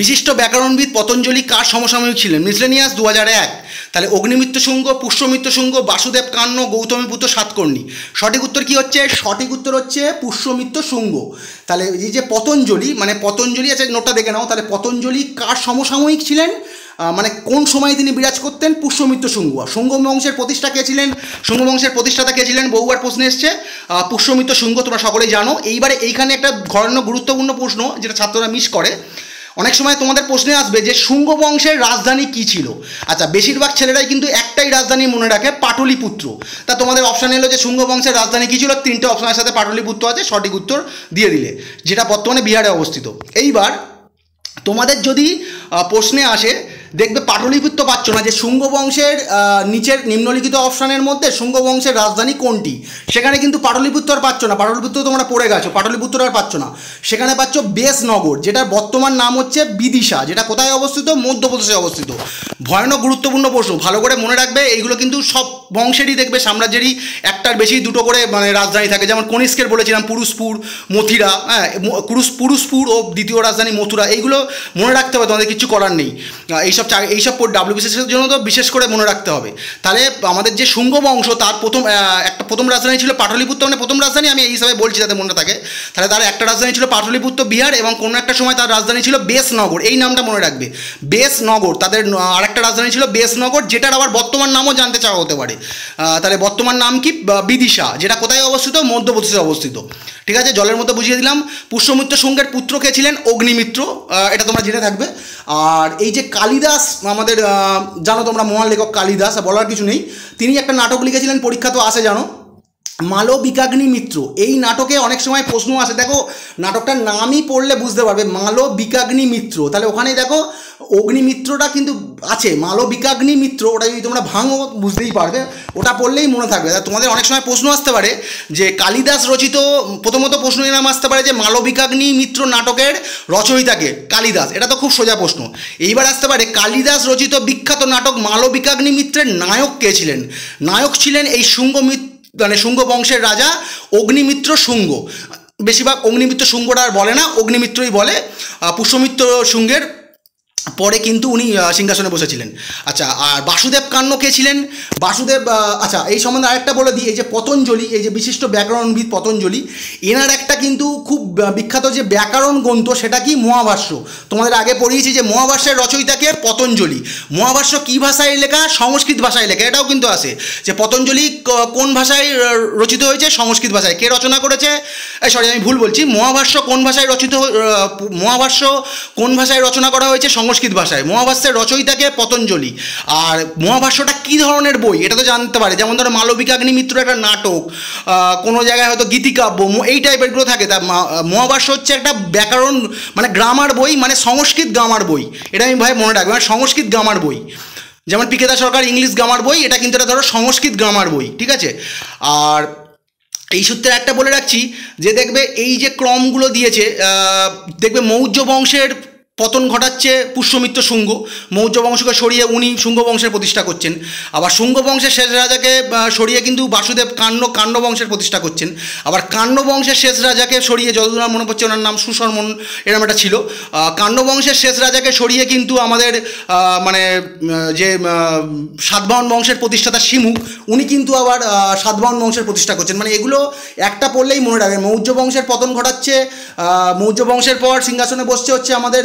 A: বিশিষ্ট ব্যাকরণবিদ পতঞ্জলি কার সমসাময়িক ছিলেন? মিসলেনিয়াস 2001। তাহলে অগ্নিমিত্র শুঙ্গ, পুষ্যমিত্র শুঙ্গ, বাসুদেব কান্ন, গৌতমীপুত্র সাতকর্ণী। সঠিক উত্তর কি হচ্ছে? সঠিক উত্তর হচ্ছে পুষ্যমিত্র শুঙ্গ। তাহলে এই যে পতঞ্জলি, মানে পতঞ্জলি আছে, নোটটা দেখে নাও। তাহলে পতঞ্জলি কার সমসাময়িক ছিলেন? মানে কোন সময়ে তিনি বিরাজ করতেন? পুষ্যমিত্র শুঙ্গ। শুঙ্গ বংশের প্রতিষ্ঠা কে ছিলেন? শুঙ্গ বংশের প্রতিষ্ঠাতা কে ছিলেন? বহুবার প্রশ্নে এসছে, পুষ্যমিত্র শুঙ্গ, তোমরা সকলেই জানো। এইবারে এইখানে একটা ঘরানো গুরুত্বপূর্ণ প্রশ্ন যেটা ছাত্ররা মিস করে, অনেক সময় তোমাদের প্রশ্নে আসবে যে শুঙ্গ বংশের রাজধানী কি ছিল। আচ্ছা, বেশিরভাগ ছেলেরাই কিন্তু একটাই রাজধানী মনে রাখে, পাটলিপুত্র। তা তোমাদের অপশান এলো যে শুঙ্গ বংশের রাজধানী কি ছিল, তিনটে অপশনের সাথে পাটলিপুত্র আছে, সঠিক উত্তর দিয়ে দিলে, যেটা বর্তমানে বিহারে অবস্থিত। এইবার তোমাদের যদি প্রশ্নে আসে, দেখবে পাটলিপুত্র পাচ্ছ না, যে শুঙ্গ বংশের নিচের নিম্নলিখিত অপশানের মধ্যে শুঙ্গ বংশের রাজধানী কোনটি, সেখানে কিন্তু পাটলিপুত্র আর পাচ্ছ না। পাটলিপুত্র তোমরা পড়ে গেছো, পাটলিপুত্র আর পাচ্ছ না। সেখানে পাচ্ছ বেশনগর, যেটার বর্তমান নাম হচ্ছে বিদিশা, যেটা কোথায় অবস্থিত? মধ্যপ্রদেশে অবস্থিত। ভয়ানক গুরুত্বপূর্ণ প্রশ্ন, ভালো করে মনে রাখবে। এইগুলো কিন্তু সব বংশেরই দেখবে সাম্রাজ্যেরই একটার বেশি দুটো করে মানে রাজধানী থাকে। যেমন কনিষ্কের বলেছিলাম পুরুষপুর, মথুরা, হ্যাঁ পুরুষপুর ও দ্বিতীয় রাজধানী মথুরা। এইগুলো মনে রাখতে হবে, তোমাদের কিছু করার নেই। এইসব ডাব্লিউবিসিএসের জন্য তো বিশেষ করে মনে রাখতে হবে। তাহলে আমাদের যে শুঙ্গ বংশ, তার প্রথম রাজধানী ছিল পাটলিপুত্র, মানে প্রথম রাজধানী, আমি এই হিসাবে বলছি যাতে মনে থাকে। তাহলে তার একটা রাজধানী ছিল পাটলিপুত্র বিহার, এবং কোনো একটা সময় তার রাজধানী ছিল বেশনগর। এই নামটা মনে রাখবে, বেশনগর। তাদের আরেকটা রাজধানী ছিল বেশনগর, যেটার আবার বর্তমান নামও জানতে চাওয়া হতে পারে। তাহলে বর্তমান নাম কি? বিদিশা, যেটা কোথায় অবস্থিত? মধ্যপ্রদেশে অবস্থিত। ঠিক আছে, জলের মতো বুঝিয়ে দিলাম। পুষ্যমিত্র শুঙ্গের পুত্র কে ছিলেন? অগ্নিমিত্র, এটা তোমরা জেনে থাকবে। আর এই যে কালিদাস, আমাদের জানো তোমরা মহান লেখক কালিদাস, বলার কিছু নেই। তিনি একটা নাটক লিখেছিলেন, পরীক্ষা তো আসে জানো, মালবিকাগ্নি মিত্র। এই নাটকে অনেক সময় প্রশ্ন আসে, দেখো নাটকটার নামই পড়লে বুঝতে পারবে, মালবিকাগ্নি মিত্র। তাহলে ওখানেই দেখো অগ্নিমিত্রটা কিন্তু আছে, মালবিকাগ্নি মিত্র। ওটা যদি তোমরা ভাঙো বুঝতেই পারবে, ওটা পড়লেই মনে থাকবে। তোমাদের অনেক সময় প্রশ্ন আসতে পারে যে কালিদাস রচিত, প্রথমত প্রশ্নের নাম আসতে পারে যে মালবিকাগ্নি মিত্র নাটকের রচয়িতাকে কালিদাস, এটা তো খুব সোজা প্রশ্ন। এইবার আসতে পারে কালিদাস রচিত বিখ্যাত নাটক মালবিকাগ্নি মিত্রের নায়ক কে ছিলেন? নায়ক ছিলেন এই মানে শুঙ্গ বংশের রাজা অগ্নিমিত্র শুঙ্গ। বেশিরভাগ অগ্নিমিত্র শুঙ্গটা আর বলে না, অগ্নিমিত্রই বলে। পুষ্যমিত্র শুঙ্গের পরে কিন্তু উনি সিংহাসনে বসেছিলেন। আচ্ছা, আর বাসুদেব কান্ন কে ছিলেন? বাসুদেব, আচ্ছা এই সম্বন্ধে আরেকটা বলে দিই, এই যে পতঞ্জলি, এই যে বিশিষ্ট ব্যাকরণবিদ পতঞ্জলি, এনার একটা কিন্তু খুব বিখ্যাত যে ব্যাকরণ গ্রন্থ, সেটা কি? মহাভাষ্য। তোমাদের আগে পড়িয়েছি যে মহাভাষ্যের রচয়িতাকে পতঞ্জলি। মহাভাষ্য কী ভাষায় লেখা? সংস্কৃত ভাষায় লেখা। এটাও কিন্তু আসে যে পতঞ্জলি কোন ভাষায় রচিত হয়েছে? সংস্কৃত ভাষায়। কে রচনা করেছে? সরি, আমি ভুল বলছি। মহাভাষ্য কোন ভাষায় মহাভাষ্য কোন ভাষায় রচনা করা হয়েছে? সংস্কৃত ভাষায়। মহাভাষ্যের রচয়িতাকে পতঞ্জলি। আর মহাভাষ্যটা কী ধরনের বই এটা তো জানতে পারে, যেমন ধরো মালবিকাগ্নি মিত্র একটা নাটক, কোনো জায়গায় হয়তো গীতিকাব্য, এই টাইপেরগুলো থাকে। তা মহাভাষ্য হচ্ছে একটা ব্যাকরণ মানে গ্রামার বই, মানে সংস্কৃত গ্রামার বই। এটা আমি ভাই মনে রাখবো, মানে সংস্কৃত গ্রামার বই। যেমন পিকেদা সরকার ইংলিশ গ্রামার বই, এটা কিন্তু এটা ধরো সংস্কৃত গ্রামার বই। ঠিক আছে, আর এই সূত্রে একটা বলে রাখছি যে দেখবে এই যে ক্রমগুলো দিয়েছে, দেখবে মৌর্য বংশের পতন ঘটাচ্ছে পুষ্যমিত্র শুঙ্গ। মৌর্য বংশকে সরিয়ে উনি শুঙ্গ বংশের প্রতিষ্ঠা করছেন। আবার শুঙ্গ বংশের শেষ রাজাকে সরিয়ে কিন্তু বাসুদেব কাণ্ড বংশের প্রতিষ্ঠা করছেন। আবার কাণ্ড বংশের শেষ রাজাকে সরিয়ে, যতদূর মনে পড়ছে ওনার নাম সুশর্মন এরকম একটা ছিল, কাণ্ড বংশের শেষ রাজাকে সরিয়ে কিন্তু আমাদের মানে যে সাতবাহন বংশের প্রতিষ্ঠাতা শিমুখ, উনি কিন্তু আবার সাতবাহন বংশের প্রতিষ্ঠা করছেন। মানে এগুলো একটা পড়লেই মনে রাখবে। মৌর্য বংশের পতন ঘটাচ্ছে, মৌর্য বংশের পর সিংহাসনে বসছে হচ্ছে আমাদের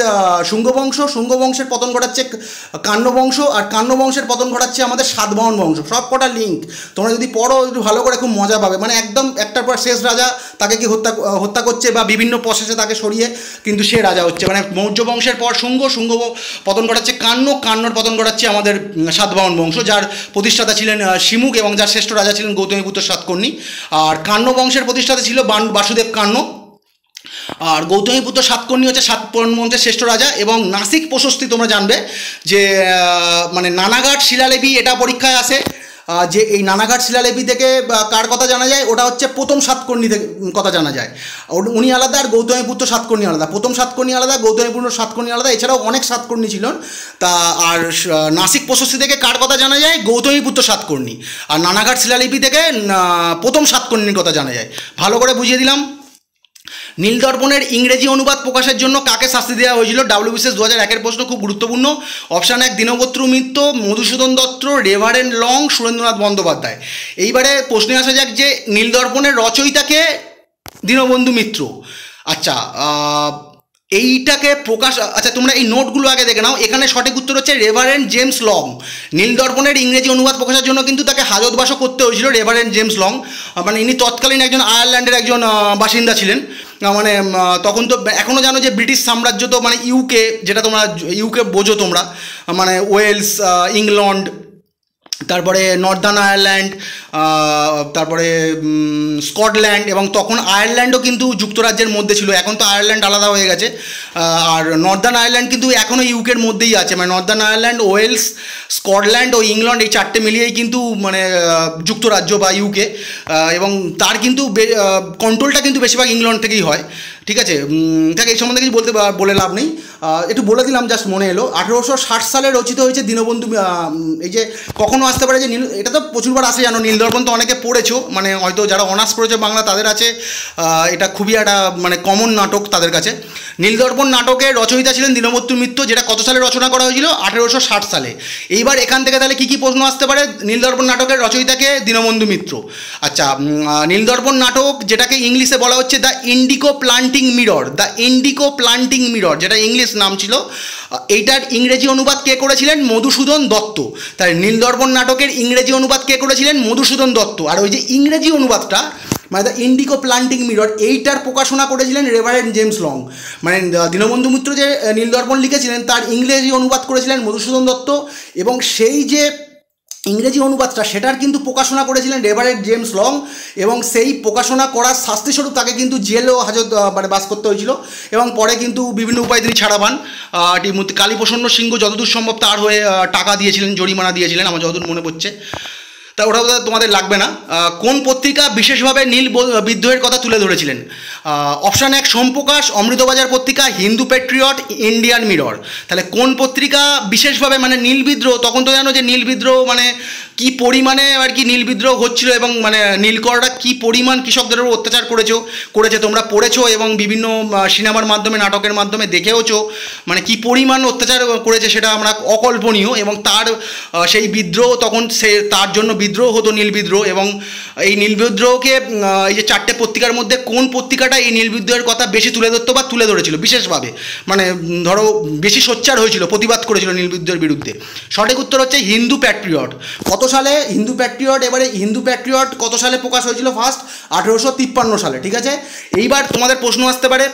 A: শুঙ্গ বংশ। শুঙ্গ বংশের পতন ঘটাচ্ছে কাণ্ড বংশ, আর কাণ্ড বংশের পতন ঘটাচ্ছে আমাদের সাতবাহন বংশ। সব কটা লিঙ্ক তোমরা যদি পড়ো একটু ভালো করে, খুব মজা পাবে। মানে একদম একটার পর শেষ রাজা তাকে কি হত্যা করছে, বা বিভিন্ন প্রসেসে তাকে সরিয়ে কিন্তু সে রাজা হচ্ছে। মানে মৌর্য বংশের পর শুঙ্গ পতন ঘটাচ্ছে কাণ্যর পতন ঘটাচ্ছে আমাদের সাতবাহন বংশ, যার প্রতিষ্ঠাতা ছিলেন শিমুখ এবং যার শ্রেষ্ঠ রাজা ছিলেন গৌতমীপুত্র সাতকর্ণী। আর কাণ্ড বংশের প্রতিষ্ঠাতা ছিল বাসুদেব কাণ্য। আর গৌতমীপুত্র সাতকর্ণী হচ্ছে সাতবাহন বংশের শ্রেষ্ঠ রাজা। এবং নাসিক প্রশস্তি তোমরা জানবে যে মানে নানাঘাট শিলালিপি, এটা পরীক্ষায় আসে যে এই নানাঘাট শিলালিপি থেকে কার কথা জানা যায়? ওটা হচ্ছে প্রথম সাতকর্ণী কথা জানা যায়। উনি আলাদা আর গৌতমীপুত্র সাতকর্ণী আলাদা। প্রথম সাতকর্ণী আলাদা, গৌতমীপুত্র সাতকর্ণী আলাদা। এছাড়াও অনেক সাতকর্ণী ছিলেন। তা আর নাসিক প্রশস্তি থেকে কার কথা জানা যায়? গৌতমীপুত্র সাতকর্ণী। আর নানাঘাট শিলালিপি থেকে প্রথম সাতকর্ণীর কথা জানা যায়। ভালো করে বুঝিয়ে দিলাম। নীলদর্পণের ইংরেজি অনুবাদ প্রকাশের জন্য কাকে শাস্তি দেওয়া হয়েছিল? ডাব্লিউবিসিএস 2001-এর প্রশ্ন, খুব গুরুত্বপূর্ণ। Option 1 Dinabandhu Mitra, Madhusudan Dutta, reverend long, Surendranath Bandyopadhyay. এইবারে প্রশ্নে আসা যাক যে নীলদর্পণের রচয়িতাকে? দীনবন্ধু মিত্র। আচ্ছা, এইটাকে প্রকাশ, আচ্ছা তোমরা এই নোটগুলো আগে দেখে নাও। এখানে সঠিক উত্তর হচ্ছে রেভারেন্ড জেমস লং। নীলদর্পণের ইংরেজি অনুবাদ প্রকাশের জন্য কিন্তু তাকে হাজতবাসও করতে হয়েছিল রেভারেন্ড জেমস লং। মানে ইনি তৎকালীন একজন আয়ারল্যান্ডের একজন বাসিন্দা ছিলেন। মানে তখন তো এখনও জানো যে ব্রিটিশ সাম্রাজ্য তো মানে ইউকে, যেটা তোমরা ইউকে বোঝো তোমরা, মানে ওয়েলস, ইংল্যান্ড, তারপরে নর্দার্ন আয়ারল্যান্ড, তারপরে স্কটল্যান্ড, এবং তখন আয়ারল্যান্ডও কিন্তু যুক্তরাজ্যের মধ্যে ছিল। এখন তো আয়ারল্যান্ড আলাদা হয়ে গেছে। আর নর্দার্ন আয়ারল্যান্ড কিন্তু এখনও ইউকের মধ্যেই আছে। মানে নর্দার্ন আয়ারল্যান্ড, ওয়েলস, স্কটল্যান্ড ও ইংল্যান্ড, এই চারটে মিলিয়েই কিন্তু মানে যুক্তরাজ্য বা ইউকে। এবং তার কিন্তু কন্ট্রোলটা কিন্তু বেশিরভাগ ইংল্যান্ড থেকেই হয়। ঠিক আছে, তাকে এই সম্বন্ধে কিছু বলে লাভ নেই, একটু বলে দিলাম, জাস্ট মনে এলো। 1860 সালে রচিত হয়েছে দীনবন্ধু। এই যে কখনো আসতে পারে যে এটা তো প্রচুরবার আসে জানো, নীলদর্পণ তো অনেকে পড়েছো, মানে হয়তো যারা অনার্স পড়েছো বাংলা তাদের আছে, এটা খুবই একটা মানে কমন নাটক তাদের কাছে। নীলদর্পণ নাটকের রচয়িতা ছিলেন দীনবন্ধু মিত্র, যেটা কত সালে রচনা করা হয়েছিল? 1860 সালে। এইবার এখান থেকে তাহলে কী কী প্রশ্ন আসতে পারে? নীলদর্পণ নাটকের রচয়িতাকে দীনবন্ধু মিত্র। আচ্ছা, নীলদর্পণ নাটক, যেটাকে ইংলিশে বলা হচ্ছে the Indigo planting mirror, the Indigo planting mirror, যেটা ইংলিশ নাম ছিল, এইটার ইংরেজি অনুবাদ কে করেছিলেন? মধুসূদন দত্ত। তাই নীলদর্পণ নাটকের ইংরেজি অনুবাদ কে করেছিলেন? মধুসূদন দত্ত। আর ওই যে ইংরেজি অনুবাদটা, মানে দ্য ইন্ডিগো প্লান্টিং মিরর, এইটার প্রকাশনা করেছিলেন রেভারেন্ড জেমস লং। মানে দীনবন্ধু মিত্র যে নীলদর্পণ লিখেছিলেন তার ইংরেজি অনুবাদ করেছিলেন মধুসূদন দত্ত, এবং সেই যে ইংরেজি অনুবাদটা সেটার কিন্তু প্রকাশনা করেছিলেন রেভারেন্ড জেমস লং। এবং সেই প্রকাশনা করার শাস্তিস্বরূপ তাকে কিন্তু জেলেও হাজত মানে বাস করতে হয়েছিল, এবং পরে কিন্তু বিভিন্ন উপায়ে তিনি ছাড়া পান। কালীপ্রসন্ন সিংহ যতদূর সম্ভব তার হয়ে টাকা দিয়েছিলেন, জরিমানা দিয়েছিলেন, আমার যতদূর মনে পড়ছে। তা ওটা তোমাদের লাগবে না। কোন পত্রিকা বিশেষভাবে নীল বিদ্রোহের কথা তুলে ধরেছিলেন? অপশান 1 সোমপ্রকাশ, অমৃতবাজার পত্রিকা, হিন্দু প্যাট্রিয়ট, ইন্ডিয়ান মিরর। তাহলে কোন পত্রিকা বিশেষভাবে, মানে নীল বিদ্রোহ, তখন তো জানো যে নীল বিদ্রোহ মানে কী পরিমাণে আর কি নীল বিদ্রোহ হচ্ছিল, এবং মানে নীলকররা কী পরিমাণ কৃষকদের উপর অত্যাচার করেছে তোমরা পড়েছো, এবং বিভিন্ন সিনেমার মাধ্যমে, নাটকের মাধ্যমে দেখেওছো, মানে কী পরিমাণ অত্যাচার করেছে সেটা আমরা অকল্পনীয়। এবং তার সেই বিদ্রোহ, তখন তার জন্য বিদ্রোহ হতো, নীল বিদ্রোহ। এবং এই নীল বিদ্রোহকে এই যে 4টে পত্রিকার মধ্যে কোন পত্রিকাটা এই নীল বিদ্রোহের কথা বেশি তুলে ধরেছিল বিশেষভাবে, মানে ধরো বেশি সোচ্চার হয়েছিল, প্রতিবাদ করেছিল নীল বিদ্রোহের বিরুদ্ধে? সঠিক উত্তর হচ্ছে হিন্দু প্যাট্রিয়ট। কত সালে হিন্দু প্যাট্রিয়ট? এবারে হিন্দু প্যাট্রিয়ট কত সালে প্রকাশ হয়েছিল? ফার্স্ট 1853 সালে। ঠিক আছে, এইবার তোমাদের প্রশ্ন আসতে পারে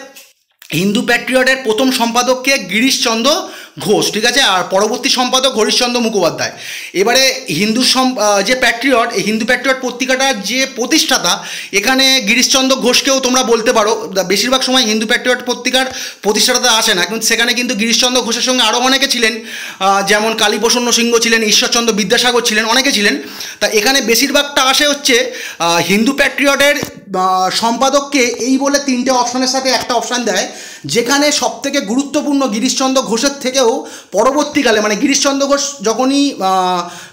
A: হিন্দু প্যাট্রিয়টের প্রথম সম্পাদক কে? গিরিশচন্দ্র ঘোষ। ঠিক আছে, আর পরবর্তী সম্পাদক হরিশচন্দ্র মুখোপাধ্যায়। এবারে যে প্যাট্রিয়ট, এই হিন্দু প্যাট্রিয়ট পত্রিকাটার যে প্রতিষ্ঠাতা, এখানে গিরিশচন্দ্র ঘোষকেও তোমরা বলতে পারো। বেশিরভাগ সময় হিন্দু প্যাট্রিয়ট পত্রিকার প্রতিষ্ঠাতা আসে না, কিন্তু সেখানে কিন্তু গিরিশচন্দ্র ঘোষের সঙ্গে আরও অনেকে ছিলেন, যেমন কালীপ্রসন্ন সিংহ ছিলেন, ঈশ্বরচন্দ্র বিদ্যাসাগর ছিলেন, অনেকে ছিলেন। তা এখানে বেশিরভাগটা আসে হচ্ছে হিন্দু প্যাট্রিয়টের সম্পাদককে এই বলে 3টে অপশানের সাথে একটা অপশান দেয়, যেখানে সবথেকে গুরুত্বপূর্ণ গিরিশচন্দ্র ঘোষের থেকেও পরবর্তীকালে, মানে গিরিশচন্দ্র ঘোষ যখনই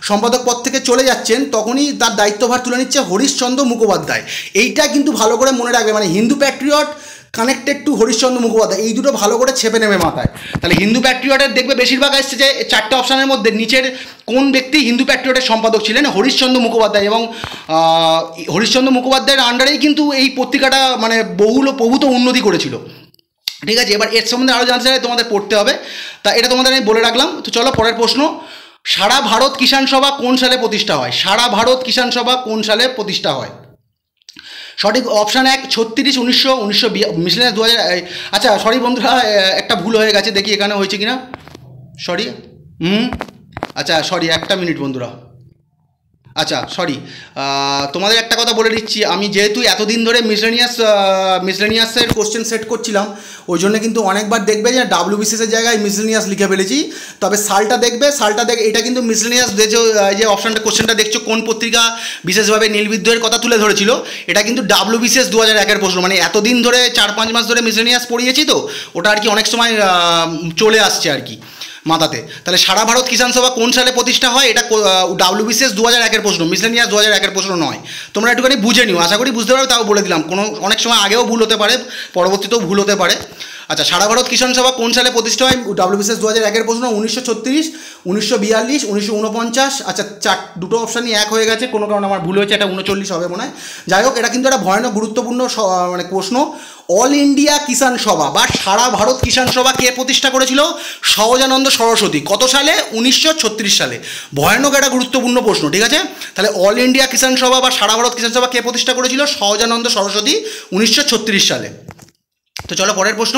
A: সম্পাদক পদ থেকে চলে যাচ্ছেন তখনই তার দায়িত্বভার তুলে নিচ্ছে হরিশচন্দ্র মুখোপাধ্যায়। এইটা কিন্তু ভালো করে মনে রাখবে, মানে Hindu Patriot connected to Harishchandra Mukhopadhyay, এই দুটো ভালো করে ছেপে নেবে মাথায়। তাহলে হিন্দু প্যাট্রিয়টের দেখবে বেশিরভাগ আসছে যে 4টে অপশানের মধ্যে নিচের কোন ব্যক্তি হিন্দু প্যাট্রিয়টের সম্পাদক ছিলেন? হরিশচন্দ্র মুখোপাধ্যায়। এবং হরিশচন্দ্র মুখোপাধ্যায়ের আন্ডারেই কিন্তু এই পত্রিকাটা মানে প্রভূত উন্নতি করেছিল। ঠিক আছে, এবার এর সম্বন্ধে আরও জানতে চাইলে তোমাদের পড়তে হবে, তা এটা তোমাদের আমি বলে রাখলাম। তো চলো পরের প্রশ্ন। সারা ভারত কিষাণ সভা কোন সালে প্রতিষ্ঠা হয়? সারা ভারত কিষাণ সভা কোন সালে প্রতিষ্ঠা হয়? সঠিক অপশান 1 1900 মিসলেনিয়াস 2000। আচ্ছা সরি বন্ধুরা, একটা ভুল হয়ে গেছে, দেখি এখানে হয়েছে কিনা। সরি, আচ্ছা সরি, একটা মিনিট বন্ধুরা। আচ্ছা সরি, তোমাদের একটা কথা বলে দিচ্ছি, আমি যেহেতু এতদিন ধরে মিসলেনিয়াসের কোশ্চেন সেট করছিলাম, ওই জন্য কিন্তু অনেকবার দেখবে যে ডাব্লিউবিসিএসের জায়গায় মিসলেনিয়াস লিখে ফেলেছি। তবে সালটা দেখবে, এটা কিন্তু মিসলেনিয়াস যে অপশানটা কোশ্চেনটা দেখছো, কোন পত্রিকা বিশেষভাবে নীল বিদ্রোহের কথা তুলে ধরেছিল, এটা কিন্তু ডাব্লিউবিসিএস 2001-এর প্রশ্ন। মানে এতদিন ধরে 4-5 মাস ধরে মিসলেনিয়াস পড়িয়েছি, তো ওটা আর কি অনেক সময় চলে আসছে আর কি মাথাতে। তাহলে সারা ভারত কিষাণ সভা কোন সালে প্রতিষ্ঠা হয়? এটা ডাব্লিউবিসিএস 2001-এর প্রশ্ন, মিসলেনিয়াস 2001-এর প্রশ্ন নয়। তোমরা একটুখানি বুঝে নিও, আশা করি বুঝতে পারবে, তাও বলে দিলাম। অনেক সময় আগেও ভুল হতে পারে, পরবর্তীতেও ভুল হতে পারে। আচ্ছা, সারা ভারত কিষাণ সভা কোন সালে প্রতিষ্ঠা হয়? WBCS 2001-এর প্রশ্ন। 1936, 1942, 1949। আচ্ছা, দুটো অপশানই এক হয়ে গেছে, কোনো কারণে আমার ভুল হয়েছে, এটা 39 হবে মনে হয়। যাই হোক, এটা কিন্তু একটা ভয়ানক গুরুত্বপূর্ণ মানে প্রশ্ন। অল ইন্ডিয়া কিষাণ সভা বা সারা ভারত কিষাণ সভা কে প্রতিষ্ঠা করেছিল? সহজানন্দ সরস্বতী। কত সালে? 1936 সালে। ভয়ানক একটা গুরুত্বপূর্ণ প্রশ্ন, ঠিক আছে? তাহলে অল ইন্ডিয়া কিষাণ সভা বা সারা ভারত কিষাণ সভা কে প্রতিষ্ঠা করেছিল? সহজানন্দ সরস্বতী, 1936 সালে। তো চলো পরের প্রশ্ন।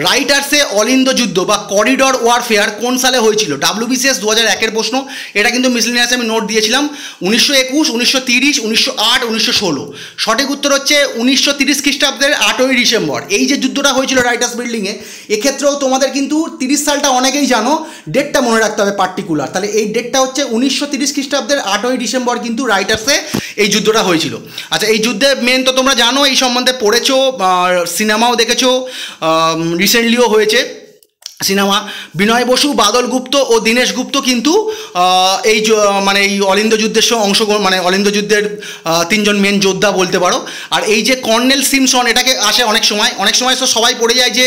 A: রাইটার্সে অলিন্দ যুদ্ধ বা করিডর ওয়ারফেয়ার কোন সালে হয়েছিল? WBCS 2001-এর প্রশ্ন। এটা কিন্তু মিসলেনিয়াসে আমি নোট দিয়েছিলাম। 1921, 1930, 1908, 1916। সঠিক উত্তর হচ্ছে 1930 খ্রিস্টাব্দের 8ই ডিসেম্বর। এই যে যুদ্ধটা হয়েছিল রাইটার্স বিল্ডিংয়ে, এক্ষেত্রেও তোমাদের কিন্তু 30 সালটা অনেকেই জানো, ডেটটা মনে রাখতে হবে পার্টিকুলার। তাহলে এই ডেটটা হচ্ছে 1930 খ্রিস্টাব্দের 8ই ডিসেম্বর কিন্তু রাইটার্সে এই যুদ্ধটা হয়েছিল। আচ্ছা, এই যুদ্ধে মেন তো তোমরা জানো, এই সম্বন্ধে পড়েছো, সিনেমাও দেখেছো, রিসেন্টলিও হয়েছে সিনেমা। বিনয় বসু, বাদল গুপ্ত ও দীনেশ গুপ্ত কিন্তু এই মানে এই অলিন্দ যুদ্ধের সঙ্গে অংশগ্রহণ, মানে অলিন্দ যুদ্ধের 3জন মেন যোদ্ধা বলতে পারো। আর এই যে কর্নেল সিমসন, এটাকে আসে অনেক সময় তো সবাই পড়ে যায় যে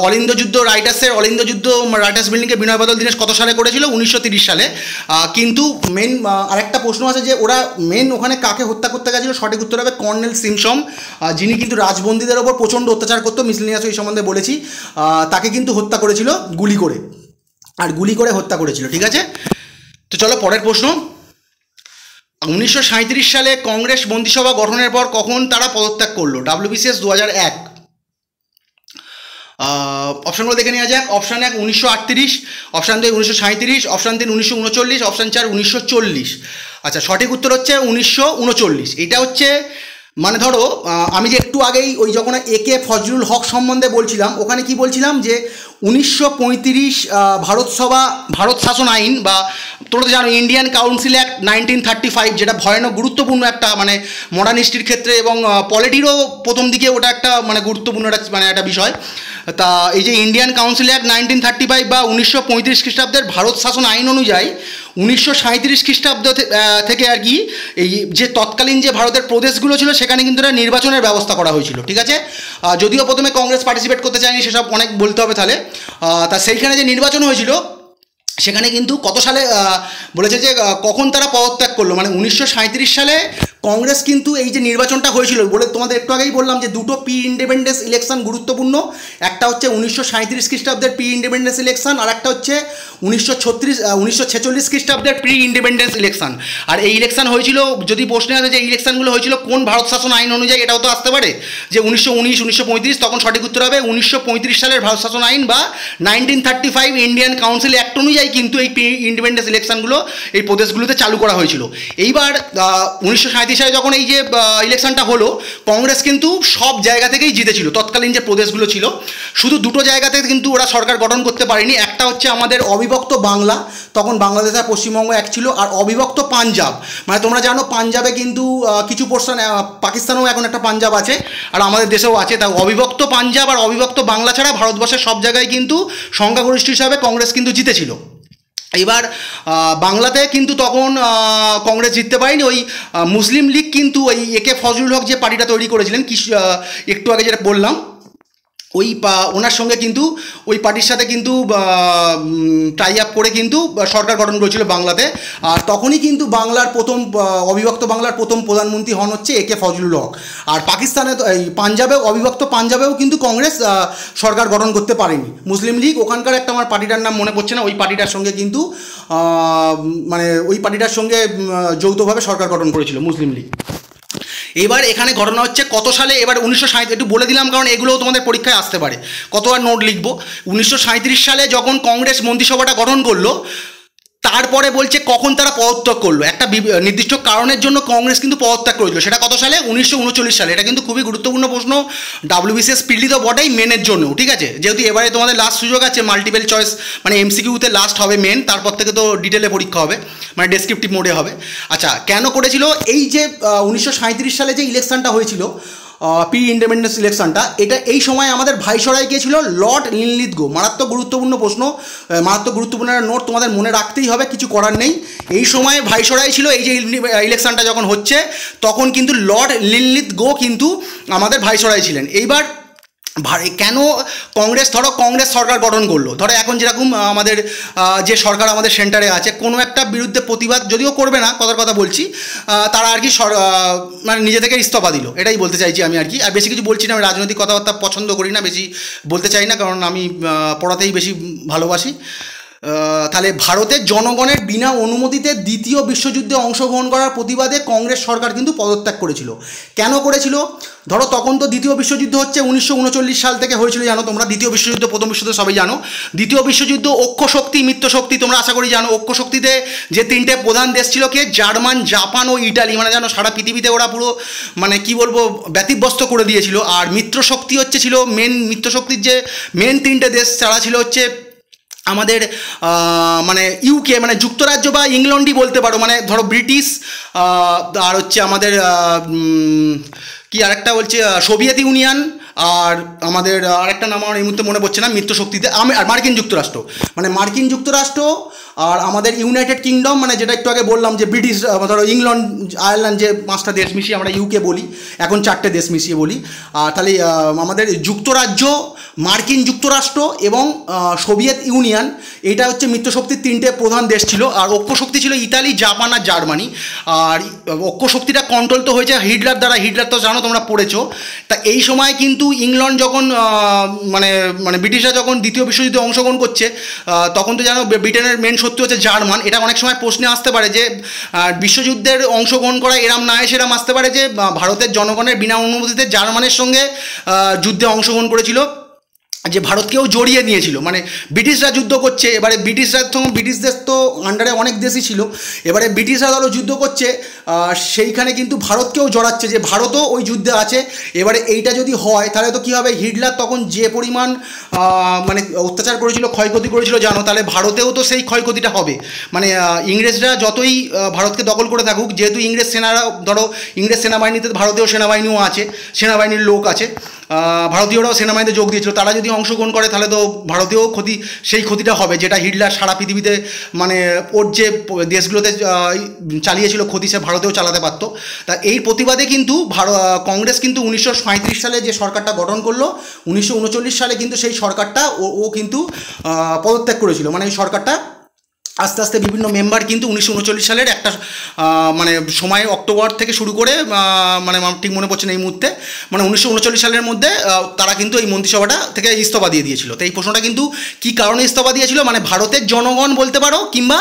A: অলিন্দ যুদ্ধ রাইটার্স বিল্ডিংকে বিনয় বাদল দীনেশ কত সালে করেছিল? 1930 সালে। কিন্তু মেন আরেকটা প্রশ্ন আছে যে ওরা মেন ওখানে কাকে হত্যা করতে গেছিল? সঠিক উত্তর হবে কর্নেল সিমসন, যিনি কিন্তু রাজবন্দীদের ওপর প্রচণ্ড অত্যাচার করতো। মিসলেনিয়াস এই সম্বন্ধে বলেছি। তাকে কিন্তু হত্যা করেছিল গুলি করে হত্যা করেছিল, ঠিক আছে? তো চলো পরের প্রশ্ন। 1937 সালে কংগ্রেস মন্ত্রিসভা গঠনের পর কখন তারা পদত্যাগ করলো? WBCS 2001। অপশানগুলো দেখে নেওয়া যাক। Option 1 1938, option 2 1937, option 3 1939, option 4 1940। আচ্ছা, সঠিক উত্তর হচ্ছে 1939। এটা হচ্ছে মানে ধরো আমি যে একটু আগেই ওই যখন একে ফজলুল হক সম্বন্ধে বলছিলাম, ওখানে কি বলছিলাম যে 1935 ভারত শাসন আইন বা তোমরা তো জানো ইন্ডিয়ান কাউন্সিল অ্যাক্ট 1935, যেটা ভয়ানক গুরুত্বপূর্ণ একটা মানে মডার্ন হিস্ট্রির ক্ষেত্রে এবং পলিটিরও প্রথম দিকে ওটা একটা মানে গুরুত্বপূর্ণ একটা বিষয়। তা এই যে ইন্ডিয়ান কাউন্সিল অ্যাক্ট 1935 বা 1935 খ্রিস্টাব্দের ভারত শাসন আইন অনুযায়ী 1937 খ্রিস্টাব্দ থেকে আর কি এই যে তৎকালীন যে ভারতের প্রদেশগুলো ছিল সেখানে কিন্তু একটা নির্বাচনের ব্যবস্থা করা হয়েছিল, ঠিক আছে? যদিও প্রথমে কংগ্রেস পার্টিসিপেট করতে চায়নি, সেসব অনেক বলতে হবে তাহলে। তা সেইখানে যে নির্বাচন হয়েছিল সেখানে কিন্তু কত সালে বলেছে যে কখন তারা পদত্যাগ করলো, মানে 1937 সালে কংগ্রেস কিন্তু এই যে নির্বাচনটা হয়েছিল বলে তোমাদের একটু আগেই বললাম যে দুটো প্রি ইন্ডিপেন্ডেন্স ইলেকশন গুরুত্বপূর্ণ। একটা হচ্ছে 1937 খ্রিস্টাব্দের প্রি ইন্ডিপেন্ডেন্স ইলেকশন, আর একটা হচ্ছে 1946 খ্রিস্টাব্দের প্রি ইন্ডিপেন্ডেন্স ইলেকশন। আর এই ইলেকশন হয়েছিল, যদি প্রশ্নে আসে যে ইলেকশনগুলো হয়েছিল কোন ভারত শাসন আইন অনুযায়ী, এটাও তো আসতে পারে যে 1919, 1935, তখন সঠিক উত্তর হবে 1935 সালের ভারত শাসন আইন বা 1935 ইন্ডিয়ান কাউন্সিল অ্যাক্ট অনুযায়ী কিন্তু এই প্রি ইন্ডিপেন্ডেন্স ইলেকশনগুলো এই প্রদেশগুলোতে চালু করা হয়েছিল। এইবার 1937 সালে যখন এই যে ইলেকশনটা হলো, কংগ্রেস কিন্তু সব জায়গা থেকেই জিতেছিল তৎকালীন যে প্রদেশগুলো ছিল। শুধু দুটো জায়গাতে কিন্তু ওরা সরকার গঠন করতে পারেনি। একটা হচ্ছে আমাদের অবিভক্ত বাংলা, তখন বাংলাদেশ আর পশ্চিমবঙ্গ এক ছিল, আর অবিভক্ত পাঞ্জাব, মানে তোমরা জানো পাঞ্জাবে কিন্তু কিছু পোর্শন, পাকিস্তানেও এখন একটা পাঞ্জাব আছে আর আমাদের দেশেও আছে। তা অবিভক্ত পাঞ্জাব আর অবিভক্ত বাংলা ছাড়া ভারতবর্ষের সব জায়গায় কিন্তু সংখ্যাগরিষ্ঠ হিসাবে কংগ্রেস কিন্তু জিতেছিল। এবার বাংলাতে কিন্তু তখন কংগ্রেস জিততে পারেনি। ওই মুসলিম লীগ কিন্তু ওই একে ফজলুল হক যে পার্টিটা তৈরি করেছিলেন, একটু আগে যেটা বললাম, ওই ওনার সঙ্গে কিন্তু ওই পার্টির সাথে কিন্তু টাই আপ করে কিন্তু সরকার গঠন করেছিল বাংলাতে। আর তখনই কিন্তু বাংলার প্রথম অবিভক্ত বাংলার প্রথম প্রধানমন্ত্রী হন হচ্ছে একে ফজলুল হক। আর পাকিস্তানে এই পাঞ্জাবেও, অবিভক্ত পাঞ্জাবেও কিন্তু কংগ্রেস সরকার গঠন করতে পারেনি। মুসলিম লীগ ওখানকার একটা আমার পার্টিটার নাম মনে পড়ছে না, ওই পার্টিটার সঙ্গে কিন্তু মানে ওই পার্টিটার সঙ্গে যৌথভাবে সরকার গঠন করেছিল মুসলিম লীগ। এবার এখানে ঘটনা হচ্ছে কত সালে, এবার 1937 একটু বলে দিলাম কারণ এগুলোও তোমাদের পরীক্ষায় আসতে পারে, কত আর নোট লিখবো। 1937 সালে যখন কংগ্রেস মন্ত্রিসভাটা গঠন করলো, তারপরে বলছে কখন তারা পদত্যাগ করলো। একটা নির্দিষ্ট কারণের জন্য কংগ্রেস কিন্তু পদত্যাগ করেছিল, সেটা কত সালে? 1939 সালে। এটা কিন্তু খুবই গুরুত্বপূর্ণ প্রশ্ন, WBCS পিডি তো বটেই, মেনের জন্য, ঠিক আছে? যেহেতু এবারে তোমাদের লাস্ট সুযোগ আছে, মাল্টিপল চয়েস মানে MCQতে লাস্ট হবে মেন, তারপর থেকে তো ডিটেলে পরীক্ষা হবে, মানে ডেসক্রিপটিভ মোডে হবে। আচ্ছা, কেন করেছিল এই যে 1937 সালে যে ইলেকশনটা হয়েছিল প্রি ইন্ডিপেন্ডেন্স ইলেকশনটা, এটা এই সময় আমাদের ভাইসরয় কে ছিল? Lord Linlithgow. মারাত্মক গুরুত্বপূর্ণ প্রশ্ন, মারাত্মক গুরুত্বপূর্ণ নোট তোমাদের মনে রাখতেই হবে, কিছু করার নেই। এই সময় ভাইসরয় ছিল, এই যে ইলেকশনটা যখন হচ্ছে তখন কিন্তু লর্ড লিনলিথগো কিন্তু আমাদের ভাইসরয় ছিলেন। এইবার কেন কংগ্রেস, ধরো কংগ্রেস সরকার গঠন করলো, ধরো এখন যেরকম আমাদের যে সরকার আমাদের সেন্টারে আছে, কোনো একটা বিরুদ্ধে প্রতিবাদ যদিও করবে না, কথার কথা বলছি, তারা আর কি মানে নিজে থেকে ইস্তফা দিল, এটাই বলতে চাইছি আমি আর কি। আর বেশি কিছু বলছি না, আমি রাজনৈতিক কথাবার্তা পছন্দ করি না, বেশি বলতে চাই না, কারণ আমি পড়াতেই বেশি ভালোবাসি। তাহলে ভারতের জনগণের বিনা অনুমতিতে দ্বিতীয় বিশ্বযুদ্ধে অংশগ্রহণ করার প্রতিবাদে কংগ্রেস সরকার কিন্তু পদত্যাগ করেছিল। কেন করেছিল? ধরো তখন তো দ্বিতীয় বিশ্বযুদ্ধ হচ্ছে 1939 সাল থেকে হয়েছিল, জানো তোমরা। দ্বিতীয় বিশ্বযুদ্ধ, প্রথম বিশ্বযুদ্ধ সবাই জানো। দ্বিতীয় বিশ্বযুদ্ধ অক্ষ শক্তি, মিত্র শক্তি তোমরা আশা করি জানো। অক্ষ শক্তিতে যে তিনটে প্রধান দেশ ছিল কে? জার্মান, জাপান ও ইটালি। মানে জানো সারা পৃথিবীতে ওরা পুরো মানে কি বলবো ব্যতিব্যস্ত করে দিয়েছিল। আর মিত্র শক্তি হচ্ছে ছিল মিত্র শক্তির যে মেন তিনটে দেশ, তারা ছিল হচ্ছে আমাদের মানে ইউকে, মানে যুক্তরাজ্য বা ইংল্যান্ডই বলতে পারো, মানে ধরো ব্রিটিশ, আর হচ্ছে আমাদের কি আরেকটা বলছে সোভিয়েত ইউনিয়ন, আর আমাদের আরেকটা নাম আমার এই মুহূর্তে মনে পড়ছে না মিত্র শক্তিতে, আর মার্কিন যুক্তরাষ্ট্র। মানে মার্কিন যুক্তরাষ্ট্র আর আমাদের ইউনাইটেড কিংডম, মানে যেটা একটু আগে বললাম যে ব্রিটিশ, ধরো ইংল্যান্ড, আয়ারল্যান্ড, যে 5টা দেশ মিশিয়ে আমরা ইউকে বলি, এখন 4টে দেশ মিশিয়ে বলি। আর তাহলে আমাদের যুক্তরাজ্য, মার্কিন যুক্তরাষ্ট্র এবং সোভিয়েত ইউনিয়ন, এটা হচ্ছে মিত্রশক্তির 3টে প্রধান দেশ ছিল। আর অক্ষ শক্তি ছিল ইতালি, জাপান আর জার্মানি। আর অক্ষ শক্তিটা কন্ট্রোল তো হয়েছে হিটলার দ্বারা। হিটলার তো জানো তোমরা, পড়েছো। তা এই সময় কিন্তু ইংল্যান্ড যখন মানে মানে ব্রিটিশরা যখন দ্বিতীয় বিশ্বযুদ্ধে অংশগ্রহণ করছে, তখন তো জানো ব্রিটেনের মেন শত্রু হচ্ছে জার্মান। এটা অনেক সময় প্রশ্নে আসতে পারে যে বিশ্বযুদ্ধের অংশগ্রহণ করা এরাম না এসে এরাম আসতে পারে যে ভারতের জনগণের বিনা অনুমতিতে জার্মানের সঙ্গে যুদ্ধে অংশগ্রহণ করেছিল, যে ভারতকেও জড়িয়ে নিয়েছিল। মানে ব্রিটিশরা যুদ্ধ করছে, এবারে ব্রিটিশদের তো আন্ডারে অনেক দেশই ছিল, এবারে ব্রিটিশরা ধরো যুদ্ধ করছে, সেইখানে কিন্তু ভারতকেও জড়াচ্ছে, যে ভারতও ওই যুদ্ধে আছে। এবারে এইটা যদি হয় তাহলে তো কী হবে, হিটলার তখন যে পরিমাণ মানে অত্যাচার করেছিল, ক্ষয়ক্ষতি করেছিল জানো, তাহলে ভারতেও তো সেই ক্ষয়ক্ষতিটা হবে। মানে ইংরেজরা যতই ভারতকে দখল করে থাকুক, যেহেতু ইংরেজ সেনারা, ধরো ইংরেজ সেনাবাহিনীতে ভারতীয় সেনাবাহিনীও আছে, সেনাবাহিনীর লোক আছে, ভারতীয়রাও সেনাবাহিনীতে যোগ দিয়েছিল, তারা যদি অংশগ্রহণ করে তাহলে তো ভারতীয় ক্ষতি, সেই ক্ষতিটা হবে যেটা হিটলার সারা পৃথিবীতে মানে ওর যে দেশগুলোতে চালিয়েছিল ক্ষতি, সে ভারতেও চালাতে পারতো। তা এই প্রতিবাদে কিন্তু কংগ্রেস কিন্তু 1937 সালে যে সরকারটা গঠন করলো, 1939 সালে কিন্তু সেই সরকারটা ও কিন্তু পদত্যাগ করেছিল। মানে এই সরকারটা আস্তে আস্তে বিভিন্ন মেম্বার কিন্তু 1939 সালের একটা মানে সময় অক্টোবর থেকে শুরু করে, মানে ঠিক মনে পড়ছে না এই মুহূর্তে, মানে 1939 সালের মধ্যে তারা কিন্তু এই মন্ত্রিসভাটা থেকে ইস্তফা দিয়ে দিয়েছিল। তো এই প্রশ্নটা কিন্তু কী কারণে ইস্তফা দিয়েছিল, মানে ভারতের জনগণ বলতে পারো, কিংবা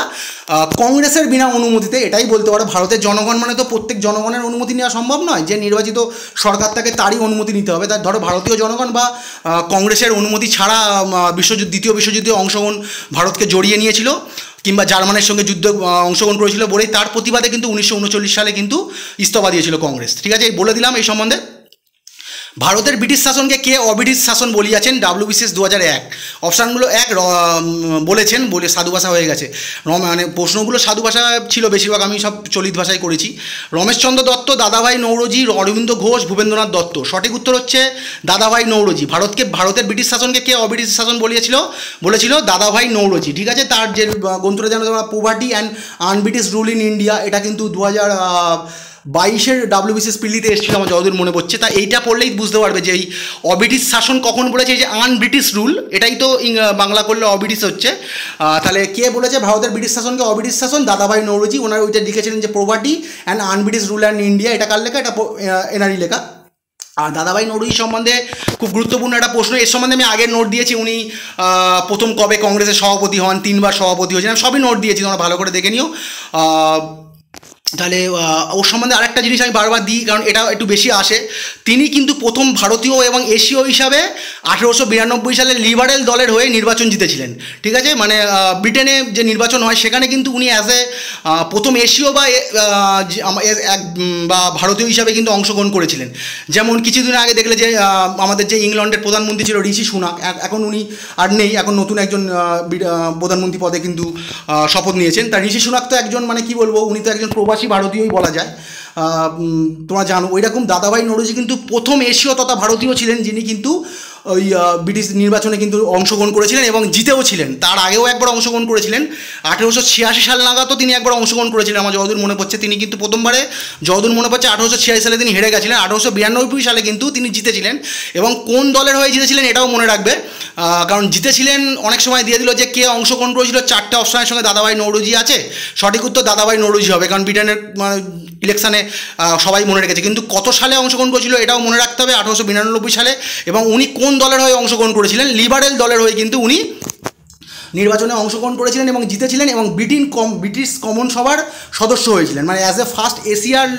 A: কংগ্রেসের বিনা অনুমতিতে, এটাই বলতে পারো। ভারতের জনগণ মানে তো প্রত্যেক জনগণের অনুমতি নেওয়া সম্ভব নয়, যে নির্বাচিত সরকার থাকে তারই অনুমতি নিতে হবে। তার ধরো ভারতীয় জনগণ বা কংগ্রেসের অনুমতি ছাড়া দ্বিতীয় বিশ্বযুদ্ধে অংশগ্রহণ ভারতকে জড়িয়ে নিয়েছিল, কিংবা জার্মানের সঙ্গে যুদ্ধ অংশগ্রহণ করেছিল বলেই তার প্রতিবাদে কিন্তু 1939 সালে কিন্তু ইস্তফা দিয়েছিল কংগ্রেস। ঠিক আছে, বলে দিলাম এই সম্বন্ধে। ভারতের ব্রিটিশ শাসনকে কে অব্রিটিশ শাসন বলিয়াছেন? WBCS 2001। অপশানগুলো এক বলেছেন, বলে সাধু ভাষা হয়ে গেছে। মানে প্রশ্নগুলো সাধু ভাষা ছিল বেশিরভাগ, আমি সব চলিত ভাষায় করেছি। রমেশচন্দ্র দত্ত, দাদাভাই নৌরোজি, অরবিন্দ ঘোষ, ভূপেন্দ্রনাথ দত্ত। সঠিক উত্তর হচ্ছে দাদাভাই নৌরোজি। ভারতের ব্রিটিশ শাসনকে কে অব্রিটিশ শাসন বলেছিল? দাদাভাই নৌরোজি। ঠিক আছে, তার যে গ্রন্থটা জানো তোমরা, poverty and un-British rule in India, এটা কিন্তু 2022 WBCS পিলিতে এসেছিল আমার যতদূর মনে পড়ছে। তা এইটা পড়লেই বুঝতে পারবে যে এই অব্রিটিশ শাসন কখন বলেছে, এই যে আনব্রিটিশ রুল, এটাই তো বাংলা করলে অব্রিটিশ হচ্ছে। তাহলে কে বলেছে ভারতের ব্রিটিশ শাসনকে অব্রিটিশ শাসন? দাদাভাই নৌরোজি। ওনার ওইটা লিখেছিলেন যে poverty and un-British rule and India. এটা কার লেখা? এটা এনারই লেখা। আর দাদাভাই নৌরোজি সম্বন্ধে খুব গুরুত্বপূর্ণ একটা প্রশ্ন, এর সম্বন্ধে আমি আগের নোট দিয়েছি। উনি প্রথম কবে কংগ্রেসের সভাপতি হন, 3বার সভাপতি হয়েছেন, আমি সবই নোট দিয়েছি, তোমরা ভালো করে দেখে নিও। তাহলে ওর সম্বন্ধে আরেকটা জিনিস আমি বারবার দিই, কারণ এটা একটু বেশি আসে। তিনি কিন্তু প্রথম ভারতীয় এবং এশীয় হিসাবে 1892 সালে লিবারেল দলের হয়ে নির্বাচন জিতেছিলেন। ঠিক আছে, মানে ব্রিটেনে যে নির্বাচন হয় সেখানে কিন্তু উনি প্রথম এশীয় বা ভারতীয় হিসাবে কিন্তু অংশগ্রহণ করেছিলেন। যেমন কিছুদিন আগে দেখলে যে আমাদের যে ইংল্যান্ডের প্রধানমন্ত্রী ছিল ঋষি সুনাক, এখন উনি আর নেই, এখন নতুন একজন প্রধানমন্ত্রী পদে কিন্তু শপথ নিয়েছেন। তা ঋষি সুনাক তো একজন, মানে কি বলবো, উনি তো একজন প্রবাসী ভারতীয়ই বলা যায়, তোমরা জানো। ওই রকম দাদাভাই নৌরোজি কিন্তু প্রথম এশীয় তথা ভারতীয় ছিলেন যিনি কিন্তু ওই ব্রিটিশ নির্বাচনে কিন্তু অংশগ্রহণ করেছিলেন এবং জিতেও ছিলেন। তার আগেও একবার অংশগ্রহণ করেছিলেন, 1886 সাল নাগাদও তিনি একবার অংশগ্রহণ করেছিলেন আমার যতদূর মনে পড়ছে। তিনি কিন্তু প্রথমবারে যতদূর মনে পড়ছে 1886 সালে তিনি হেরে গেছিলেন, 1892 সালে কিন্তু তিনি জিতেছিলেন। এবং কোন দলের হয়ে জিতেছিলেন এটাও মনে রাখবে, কারণ জিতেছিলেন অনেক সময় দিয়ে দিল যে কে অংশগ্রহণ করেছিল, 4টে অপশনের সঙ্গে দাদাভাই নৌরোজি আছে, সঠিক উত্তর দাদাভাই নৌরোজি হবে, কারণ ব্রিটেনের ইলেকশানে সবাই মনে রেখেছে। কিন্তু কত সালে অংশগ্রহণ করেছিল এটাও মনে রাখতে হবে, 1892 সালে। এবং উনি কোন দলের হয়ে অংশগ্রহণ করেছিলেন, লিবারেল দলের হয়ে কিন্তু উনি নির্বাচনে অংশগ্রহণ করেছিলেন এবং জিতেছিলেন এবং ব্রিটিশ কমন সভার সদস্য হয়েছিলেন, মানে অ্যাজ এ ফার্স্ট এশিয়ার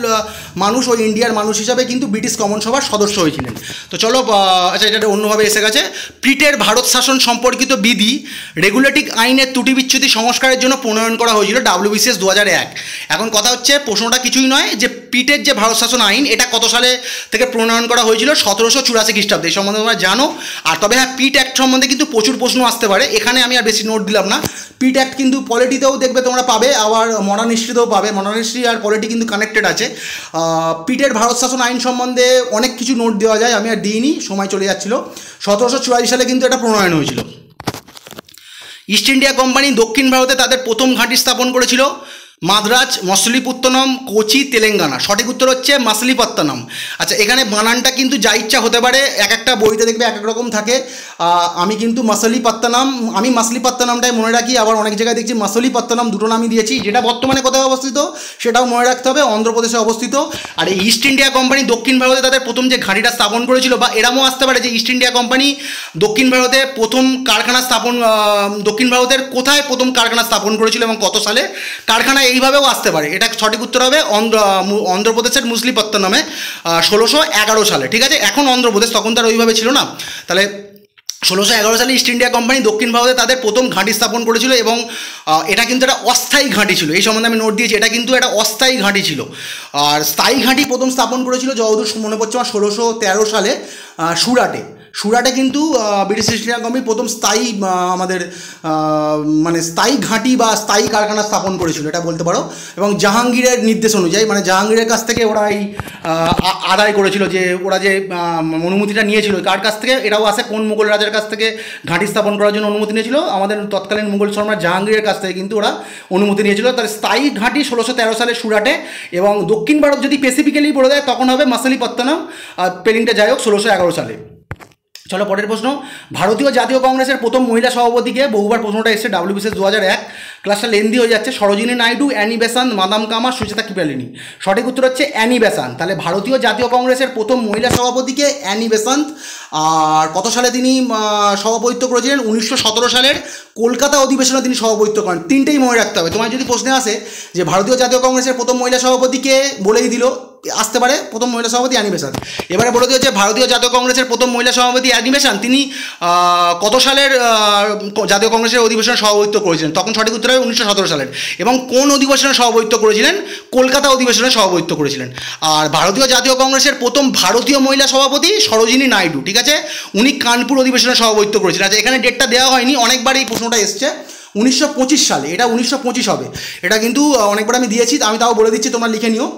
A: মানুষ ও ইন্ডিয়ার মানুষ হিসাবে কিন্তু ব্রিটিশ কমন সভার সদস্য হয়েছিলেন। তো চলো, আচ্ছা এটা অন্যভাবে এসে গেছে। পিটের ভারত শাসন সম্পর্কিত বিধি রেগুলেটিং আইনের ত্রুটি বিচ্যুতি সংস্কারের জন্য প্রণয়ন করা হয়েছিল WBCS 2001। এখন কথা হচ্ছে, প্রশ্নটা কিছুই নয় যে পিটের যে ভারত শাসন আইন এটা কত সালে থেকে প্রণয়ন করা হয়েছিল, 1784 খ্রিস্টাব্দে। এই সম্বন্ধে তোমরা জানো। আর তবে হ্যাঁ, পিট অ্যাক্ট সম্বন্ধে কিন্তু প্রচুর প্রশ্ন আসতে পারে, এখানে আমি আর বেশি নোট দিলাম না। পিট অ্যাক্ট কিন্তু পলিটিতেও দেখবে তোমরা পাবে, আবার মডার্ন হিস্ট্রিতেও পাবে। মডার্ন হিস্ট্রি আর পলিটি কিন্তু কানেক্টেড আছে। পিটের ভারত শাসন আইন সম্বন্ধে অনেক কিছু নোট দেওয়া যায়, আমি আর দিইনি, সময় চলে যাচ্ছিল। 1744 সালে কিন্তু এটা প্রণয়ন হয়েছিল। ইস্ট ইন্ডিয়া কোম্পানি দক্ষিণ ভারতে তাদের প্রথম ঘাঁটি স্থাপন করেছিল মাদ্রাজ, মছলিপত্তনম, কোচি, তেলেঙ্গানা। সঠিক উত্তর হচ্ছে মাছলিপত্তনম। আচ্ছা, এখানে বানানটা কিন্তু যা ইচ্ছা হতে পারে, এক একটা বইতে দেখবে এক এক রকম থাকে। আমি কিন্তু মাছলিপত্তনমটাই মনে রাখি, আবার অনেক জায়গায় দেখছি মাছলিপত্তনম, দুটো নামই দিয়েছি। যেটা বর্তমানে কোথায় অবস্থিত সেটাও মনে রাখতে হবে, অন্ধ্রপ্রদেশে অবস্থিত। আর এই ইস্ট ইন্ডিয়া কোম্পানি দক্ষিণ ভারতে তাদের প্রথম যে ঘাঁটিটা স্থাপন করেছিল, বা এরমও আসতে পারে যে ইস্ট ইন্ডিয়া কোম্পানি দক্ষিণ ভারতে প্রথম কারখানা স্থাপন, দক্ষিণ ভারতের কোথায় প্রথম কারখানা স্থাপন করেছিল এবং কত সালে কারখানা, এইভাবেও আসতে পারে। এটা সঠিক উত্তর হবে অন্ধ্রপ্রদেশের মুসলিপত্তনমে 1611 সালে। ঠিক আছে, এখন অন্ধ্রপ্রদেশ, তখন তার ওইভাবে ছিল না। তাহলে 1611 সালে ইস্ট ইন্ডিয়া কোম্পানি দক্ষিণ ভারতে তাদের প্রথম ঘাঁটি স্থাপন করেছিল এবং এটা কিন্তু একটা অস্থায়ী ঘাঁটি ছিল। এই সম্বন্ধে আমি নোট দিয়েছি, এটা কিন্তু একটা অস্থায়ী ঘাঁটি ছিল। আর স্থায়ী ঘাঁটি প্রথম স্থাপন করেছিল যতদূর মনে পড়ছে আমার 1613 সালে সুরাটে কিন্তু ব্রিটিশ ইস্ট ইন্ডিয়া কোম্পানি প্রথম স্থায়ী আমাদের মানে স্থায়ী ঘাঁটি বা স্থায়ী কারখানা স্থাপন করেছিল, এটা বলতে পারো। এবং জাহাঙ্গীরের নির্দেশ অনুযায়ী, মানে জাহাঙ্গীরের কাছ থেকে ওরা এই আদায় করেছিল, যে ওরা যে অনুমতিটা নিয়েছিল কার কাছ থেকে, এটাও আসে কোন মুঘল রাজার কাছ থেকে ঘাঁটি স্থাপন করার জন্য অনুমতি নিয়েছিল, আমাদের তৎকালীন মুঘল সম্রাট জাহাঙ্গীরের কাছ থেকে কিন্তু ওরা অনুমতি নিয়েছিল। তার স্থায়ী ঘাঁটি 1613 সালে সুরাটে, এবং দক্ষিণ ভারত যদি স্পেসিফিক্যালি বলে দেয় তখন হবে মাছলিপত্তনম, স্পেলিংটা যাই হোক 1611 সালে। চলো পরের প্রশ্ন। ভারতীয় জাতীয় কংগ্রেসের প্রথম মহিলা সভাপতিকে, বহুবার প্রশ্নটা এসেছে WBCS 2001, ক্লাসটা লেন্দি হয়ে যাচ্ছে। Sarojini Naidu, Annie Besant, Madame Cama, Sucheta Kripalani. সঠিক উত্তর হচ্ছে অ্যানি বেসান্ত। তাহলে ভারতীয় জাতীয় কংগ্রেসের প্রথম মহিলা সভাপতিকে অ্যানি বেসান্ত। আর কত সালে তিনি সভাপতিত্ব করেছিলেন? 1917 সালের কলকাতা অধিবেশনে তিনি সভাপতিত্ব করেন। তিনটেই মনে রাখতে হবে। তোমার যদি প্রশ্নে আসে যে ভারতীয় জাতীয় কংগ্রেসের প্রথম মহিলা সভাপতিকে, বলেই দিল, আসতে পারে প্রথম মহিলা সভাপতি অ্যানি বেসান্ত। এবারে বলে দিয়েছে ভারতীয় জাতীয় কংগ্রেসের প্রথম মহিলা সভাপতি অ্যানি বেসান্ত, তিনি কত সালের জাতীয় কংগ্রেসের অধিবেশনে সভাপতিত্ব করেছিলেন? তখন সঠিক উত্তর হবে 1917 সালের। এবং কোন অধিবেশনে সভাপতিত্ব করেছিলেন? কলকাতা অধিবেশনে সভাপতিত্ব করেছিলেন। আর ভারতীয় জাতীয় কংগ্রেসের প্রথম ভারতীয় মহিলা সভাপতি সরোজিনী নাইডু, ঠিক আছে, উনি কানপুর অধিবেশনে সভাপতিত্ব করেছিলেন। আচ্ছা, এখানে ডেটটা দেওয়া হয়নি, অনেকবার এই প্রশ্নটা এসছে। 1925 সালে, এটা 1925 হবে। এটা কিন্তু অনেকবার আমি দিয়েছি, আমি তাও বলে দিচ্ছি, তোমরা লিখে নিও।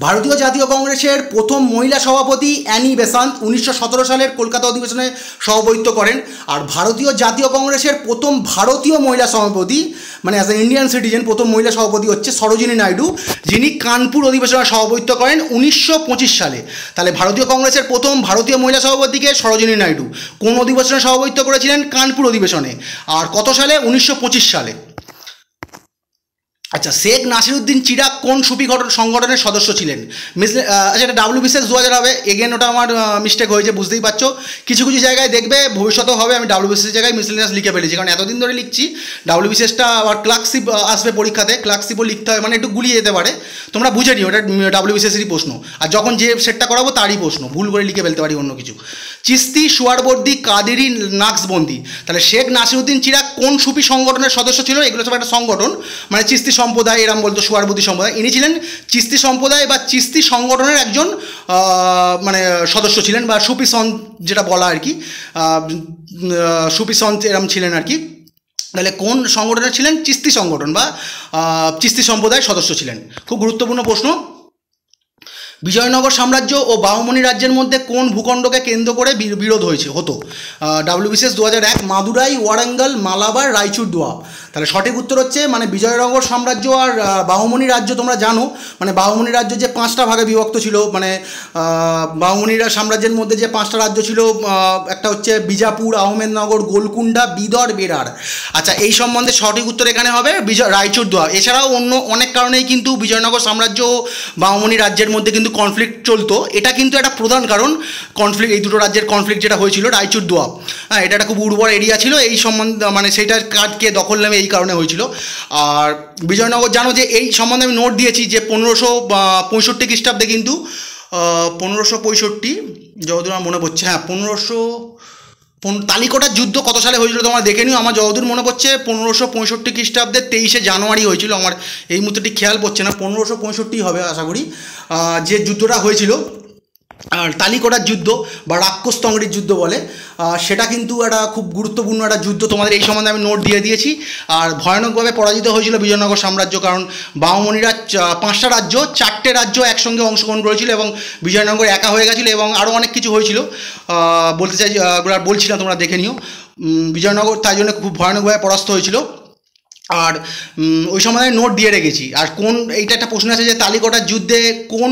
A: ভারতীয় জাতীয় কংগ্রেসের প্রথম মহিলা সভাপতি অ্যানি বেসান্ত 1917 সালের কলকাতা অধিবেশনে সভাপতিত্ব করেন। আর ভারতীয় জাতীয় কংগ্রেসের প্রথম ভারতীয় মহিলা সভাপতি, মানে অ্যাজ এ ইন্ডিয়ান সিটিজেন প্রথম মহিলা সভাপতি হচ্ছে সরোজিনী নাইডু, যিনি কানপুর অধিবেশনে সভাপতিত্ব করেন 1925 সালে। তাহলে ভারতীয় কংগ্রেসের প্রথম ভারতীয় মহিলা সভাপতিকে সরোজিনী নাইডু। কোন অধিবেশনে সভাপতিত্ব করেছিলেন? কানপুর অধিবেশনে। আর কত সালে? 1925 সালে। আচ্ছা, শেখ নাসিরুদ্দিন চিরাগ কোন সুফি সংগঠনের সদস্য ছিলেন? আচ্ছা, এটা WBCS 2000 হবে। এগেন ওটা আমার মিস্টেক হয়েছে, বুঝতেই পারছো। কিছু কিছু জায়গায় দেখবে, ভবিষ্যতেও হবে, আমি WBCS জায়গায় মিসলেনিয়াস লিখে ফেলেছি, কারণ এতদিন ধরে লিখছি। WBCSটা আবার ক্লার্কশিপ আসবে পরীক্ষাতে, ক্লার্কশিপও লিখতে হয়, মানে একটু গুলিয়ে যেতে পারে। তোমরা বুঝে নিও, এটা WBCSেরই প্রশ্ন। আর যখন যে সেটটা করাবো তারই প্রশ্ন, ভুল করে লিখে ফেলতে পারি অন্য কিছু। চিস্তি, সুয়ারবর্দী, কাদেরি, নাকশবন্দি। তাহলে শেখ নাসিরুদ্দিন চিরাগ কোন সুফি সংগঠনের সদস্য ছিল? এগুলো সব একটা সংগঠন, মানে চিস্তি সম্প্রদায়, এরম বলতো সুয়ারবর্দী সম্প্রদায়। ইনি ছিলেন চিস্তি সম্প্রদায় বা চিস্তি সংগঠনের একজন মানে সদস্য ছিলেন, বা সুফি সন্ত যেটা বলা আর কি, সুফি সন্ত এরম ছিলেন আর কি। তাহলে কোন সংগঠনের ছিলেন? চিস্তি সংগঠন বা চিস্তি সম্প্রদায়ের সদস্য ছিলেন। খুব গুরুত্বপূর্ণ প্রশ্ন। বিজয়নগর সাম্রাজ্য ও বাহমনি রাজ্যের মধ্যে কোন ভূখণ্ডকে কেন্দ্র করে বিরোধ হতো? ডাব্লিউবিসিএস 2001 মাদুরাই, ওয়ারাঙ্গল, মালাবার, রায়চুর দোয়াব। তাহলে সঠিক উত্তর হচ্ছে মানে বিজয়নগর সাম্রাজ্য আর বাহমনি রাজ্য। তোমরা জানো মানে বাহমনি রাজ্য যে 5টা ভাগে বিভক্ত ছিল, মানে বাহমনি সাম্রাজ্যের মধ্যে যে 5টা রাজ্য ছিল, একটা হচ্ছে বিজাপুর, আহমেদনগর, গোলকুন্ডা, বিদর, বেরার। আচ্ছা, এই সম্বন্ধে সঠিক উত্তর এখানে হবে রায়চুর দোয়াব। এছাড়াও অন্য অনেক কারণেই কিন্তু বিজয়নগর সাম্রাজ্য ও বাহমনি রাজ্যের মধ্যে কিন্তু কনফ্লিক্ট চলতো। এটা কিন্তু একটা প্রধান কারণ কনফ্লিক্ট, এই দুটো রাজ্যের কনফ্লিক্ট যেটা হয়েছিল রায়চুর দোয়াব। হ্যাঁ, এটা একটা খুব উর্বর এরিয়া ছিল, এই সম্বন্ধে মানে সেইটার কাজকে দখল নেবে এই কারণে হয়েছিল। আর বিজয়নগর জানো যে এই সম্বন্ধে আমি নোট দিয়েছি যে 1565 খ্রিস্টাব্দে কিন্তু 1565 যতদূর আমার মনে পড়ছে, হ্যাঁ 1565 যুদ্ধ কত সালে হয়েছিল তোমরা দেখে নিও। আমার যতদূর মনে পড়ছে 1565 খ্রিস্টাব্দে 23শে জানুয়ারি হয়েছিল। আমার এই মুহূর্তে ঠিক খেয়াল পড়ছে না, 1565 হবে আশা করি যে যুদ্ধটা হয়েছিল। আর তালিকোটার যুদ্ধ বা রাক্ষসতঙ্গির যুদ্ধ বলে, সেটা কিন্তু একটা খুব গুরুত্বপূর্ণ একটা যুদ্ধ। তোমাদের এই সম্বন্ধে আমি নোট দিয়ে দিয়েছি। আর ভয়ানকভাবে পরাজিত হয়েছিল বিজয়নগর সাম্রাজ্য, কারণ বাহমনিরা 5টা রাজ্য 4টে রাজ্য একসঙ্গে অংশগ্রহণ করেছিল এবং বিজয়নগর একা হয়ে গেছিলো এবং আরও অনেক কিছু হয়েছিল, বলতে চাই বলছি না, তোমরা দেখে নিও। বিজয়নগর তাই জন্য খুব ভয়ানকভাবে পরাস্ত হয়েছিল। আর ওই সময় নোট দিয়ে রেখেছি। আর কোন, এইটা একটা প্রশ্ন আছে যে তালিকোটার যুদ্ধে কোন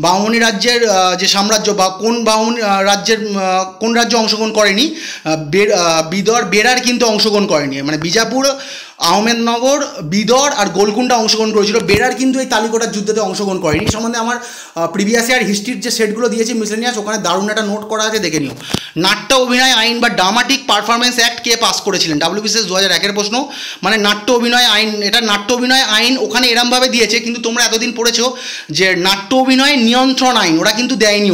A: বাহমনি রাজ্যের যে সাম্রাজ্য বা কোন বাহমনি রাজ্যের কোন রাজ্য অংশগ্রহণ করেনি? বিদর, বেরার কিন্তু অংশগ্রহণ করেনি। মানে বিজাপুর, আহমেদনগর, বিদর আর গোলকুন্ডা অংশগ্রহণ করেছিল, বেরার কিন্তু এই তালিকোটার যুদ্ধতে অংশগ্রহণ করেনি। এই সম্বন্ধে আমার প্রিভিয়াস ইয়ার হিস্ট্রির যে সেটগুলো দিয়েছি মিসলেনিয়াস, ওখানে দারুণ একটা নোট করা আছে, দেখে নিও। নাট্য অভিনয় আইন বা ড্রামাটিক পারফরমেন্স অ্যাক্ট কে পাস করেছিলেন? ডাব্লিউবিসিএস 2001 প্রশ্ন। মানে নাট্য অভিনয় আইন, এটা নাট্য অভিনয় আইন ওখানে এরমভাবে দিয়েছে, কিন্তু তোমরা এতদিন পড়েছো যে নাট্য অভিনয় নিয়ন্ত্রণ আইন, ওরা কিন্তু দেয়নি,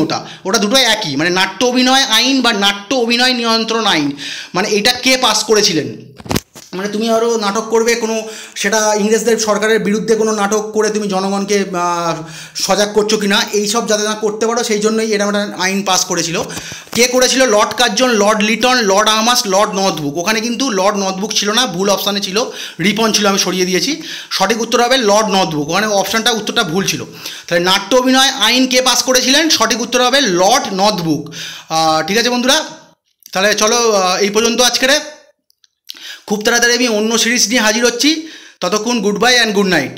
A: ওটা দুটোই একই। মানে নাট্য অভিনয় আইন বা নাট্য অভিনয় নিয়ন্ত্রণ আইন, মানে এটা কে পাস করেছিলেন? মানে তুমি আরও নাটক করবে কোনো, সেটা ইংরেজদের সরকারের বিরুদ্ধে কোনো নাটক করে তুমি জনগণকে সজাগ করছো কি না, এইসব যাতে না করতে পারো সেই জন্যই এরকম একটা আইন পাস করেছিল। কে করেছিল? Lord Curzon, lord Lytton, lord Amherst, lord Northbrook. ওখানে কিন্তু লর্ড নর্থবুক ছিল না, ভুল অপশানে ছিল, রিপন ছিল, আমি সরিয়ে দিয়েছি। সঠিক উত্তর হবে লর্ড নর্থবুক, ওখানে অপশানটা উত্তরটা ভুল ছিল। তাহলে নাট্য অভিনয় আইন কে পাস করেছিলেন? সঠিক উত্তর হবে লর্ড নর্থবুক। ঠিক আছে বন্ধুরা, তাহলে চলো এই পর্যন্ত আজকের। খুব তাড়াতাড়ি আমি অন্য সিরিজ নিয়ে হাজির হচ্ছি, ততক্ষণ good bye and good night.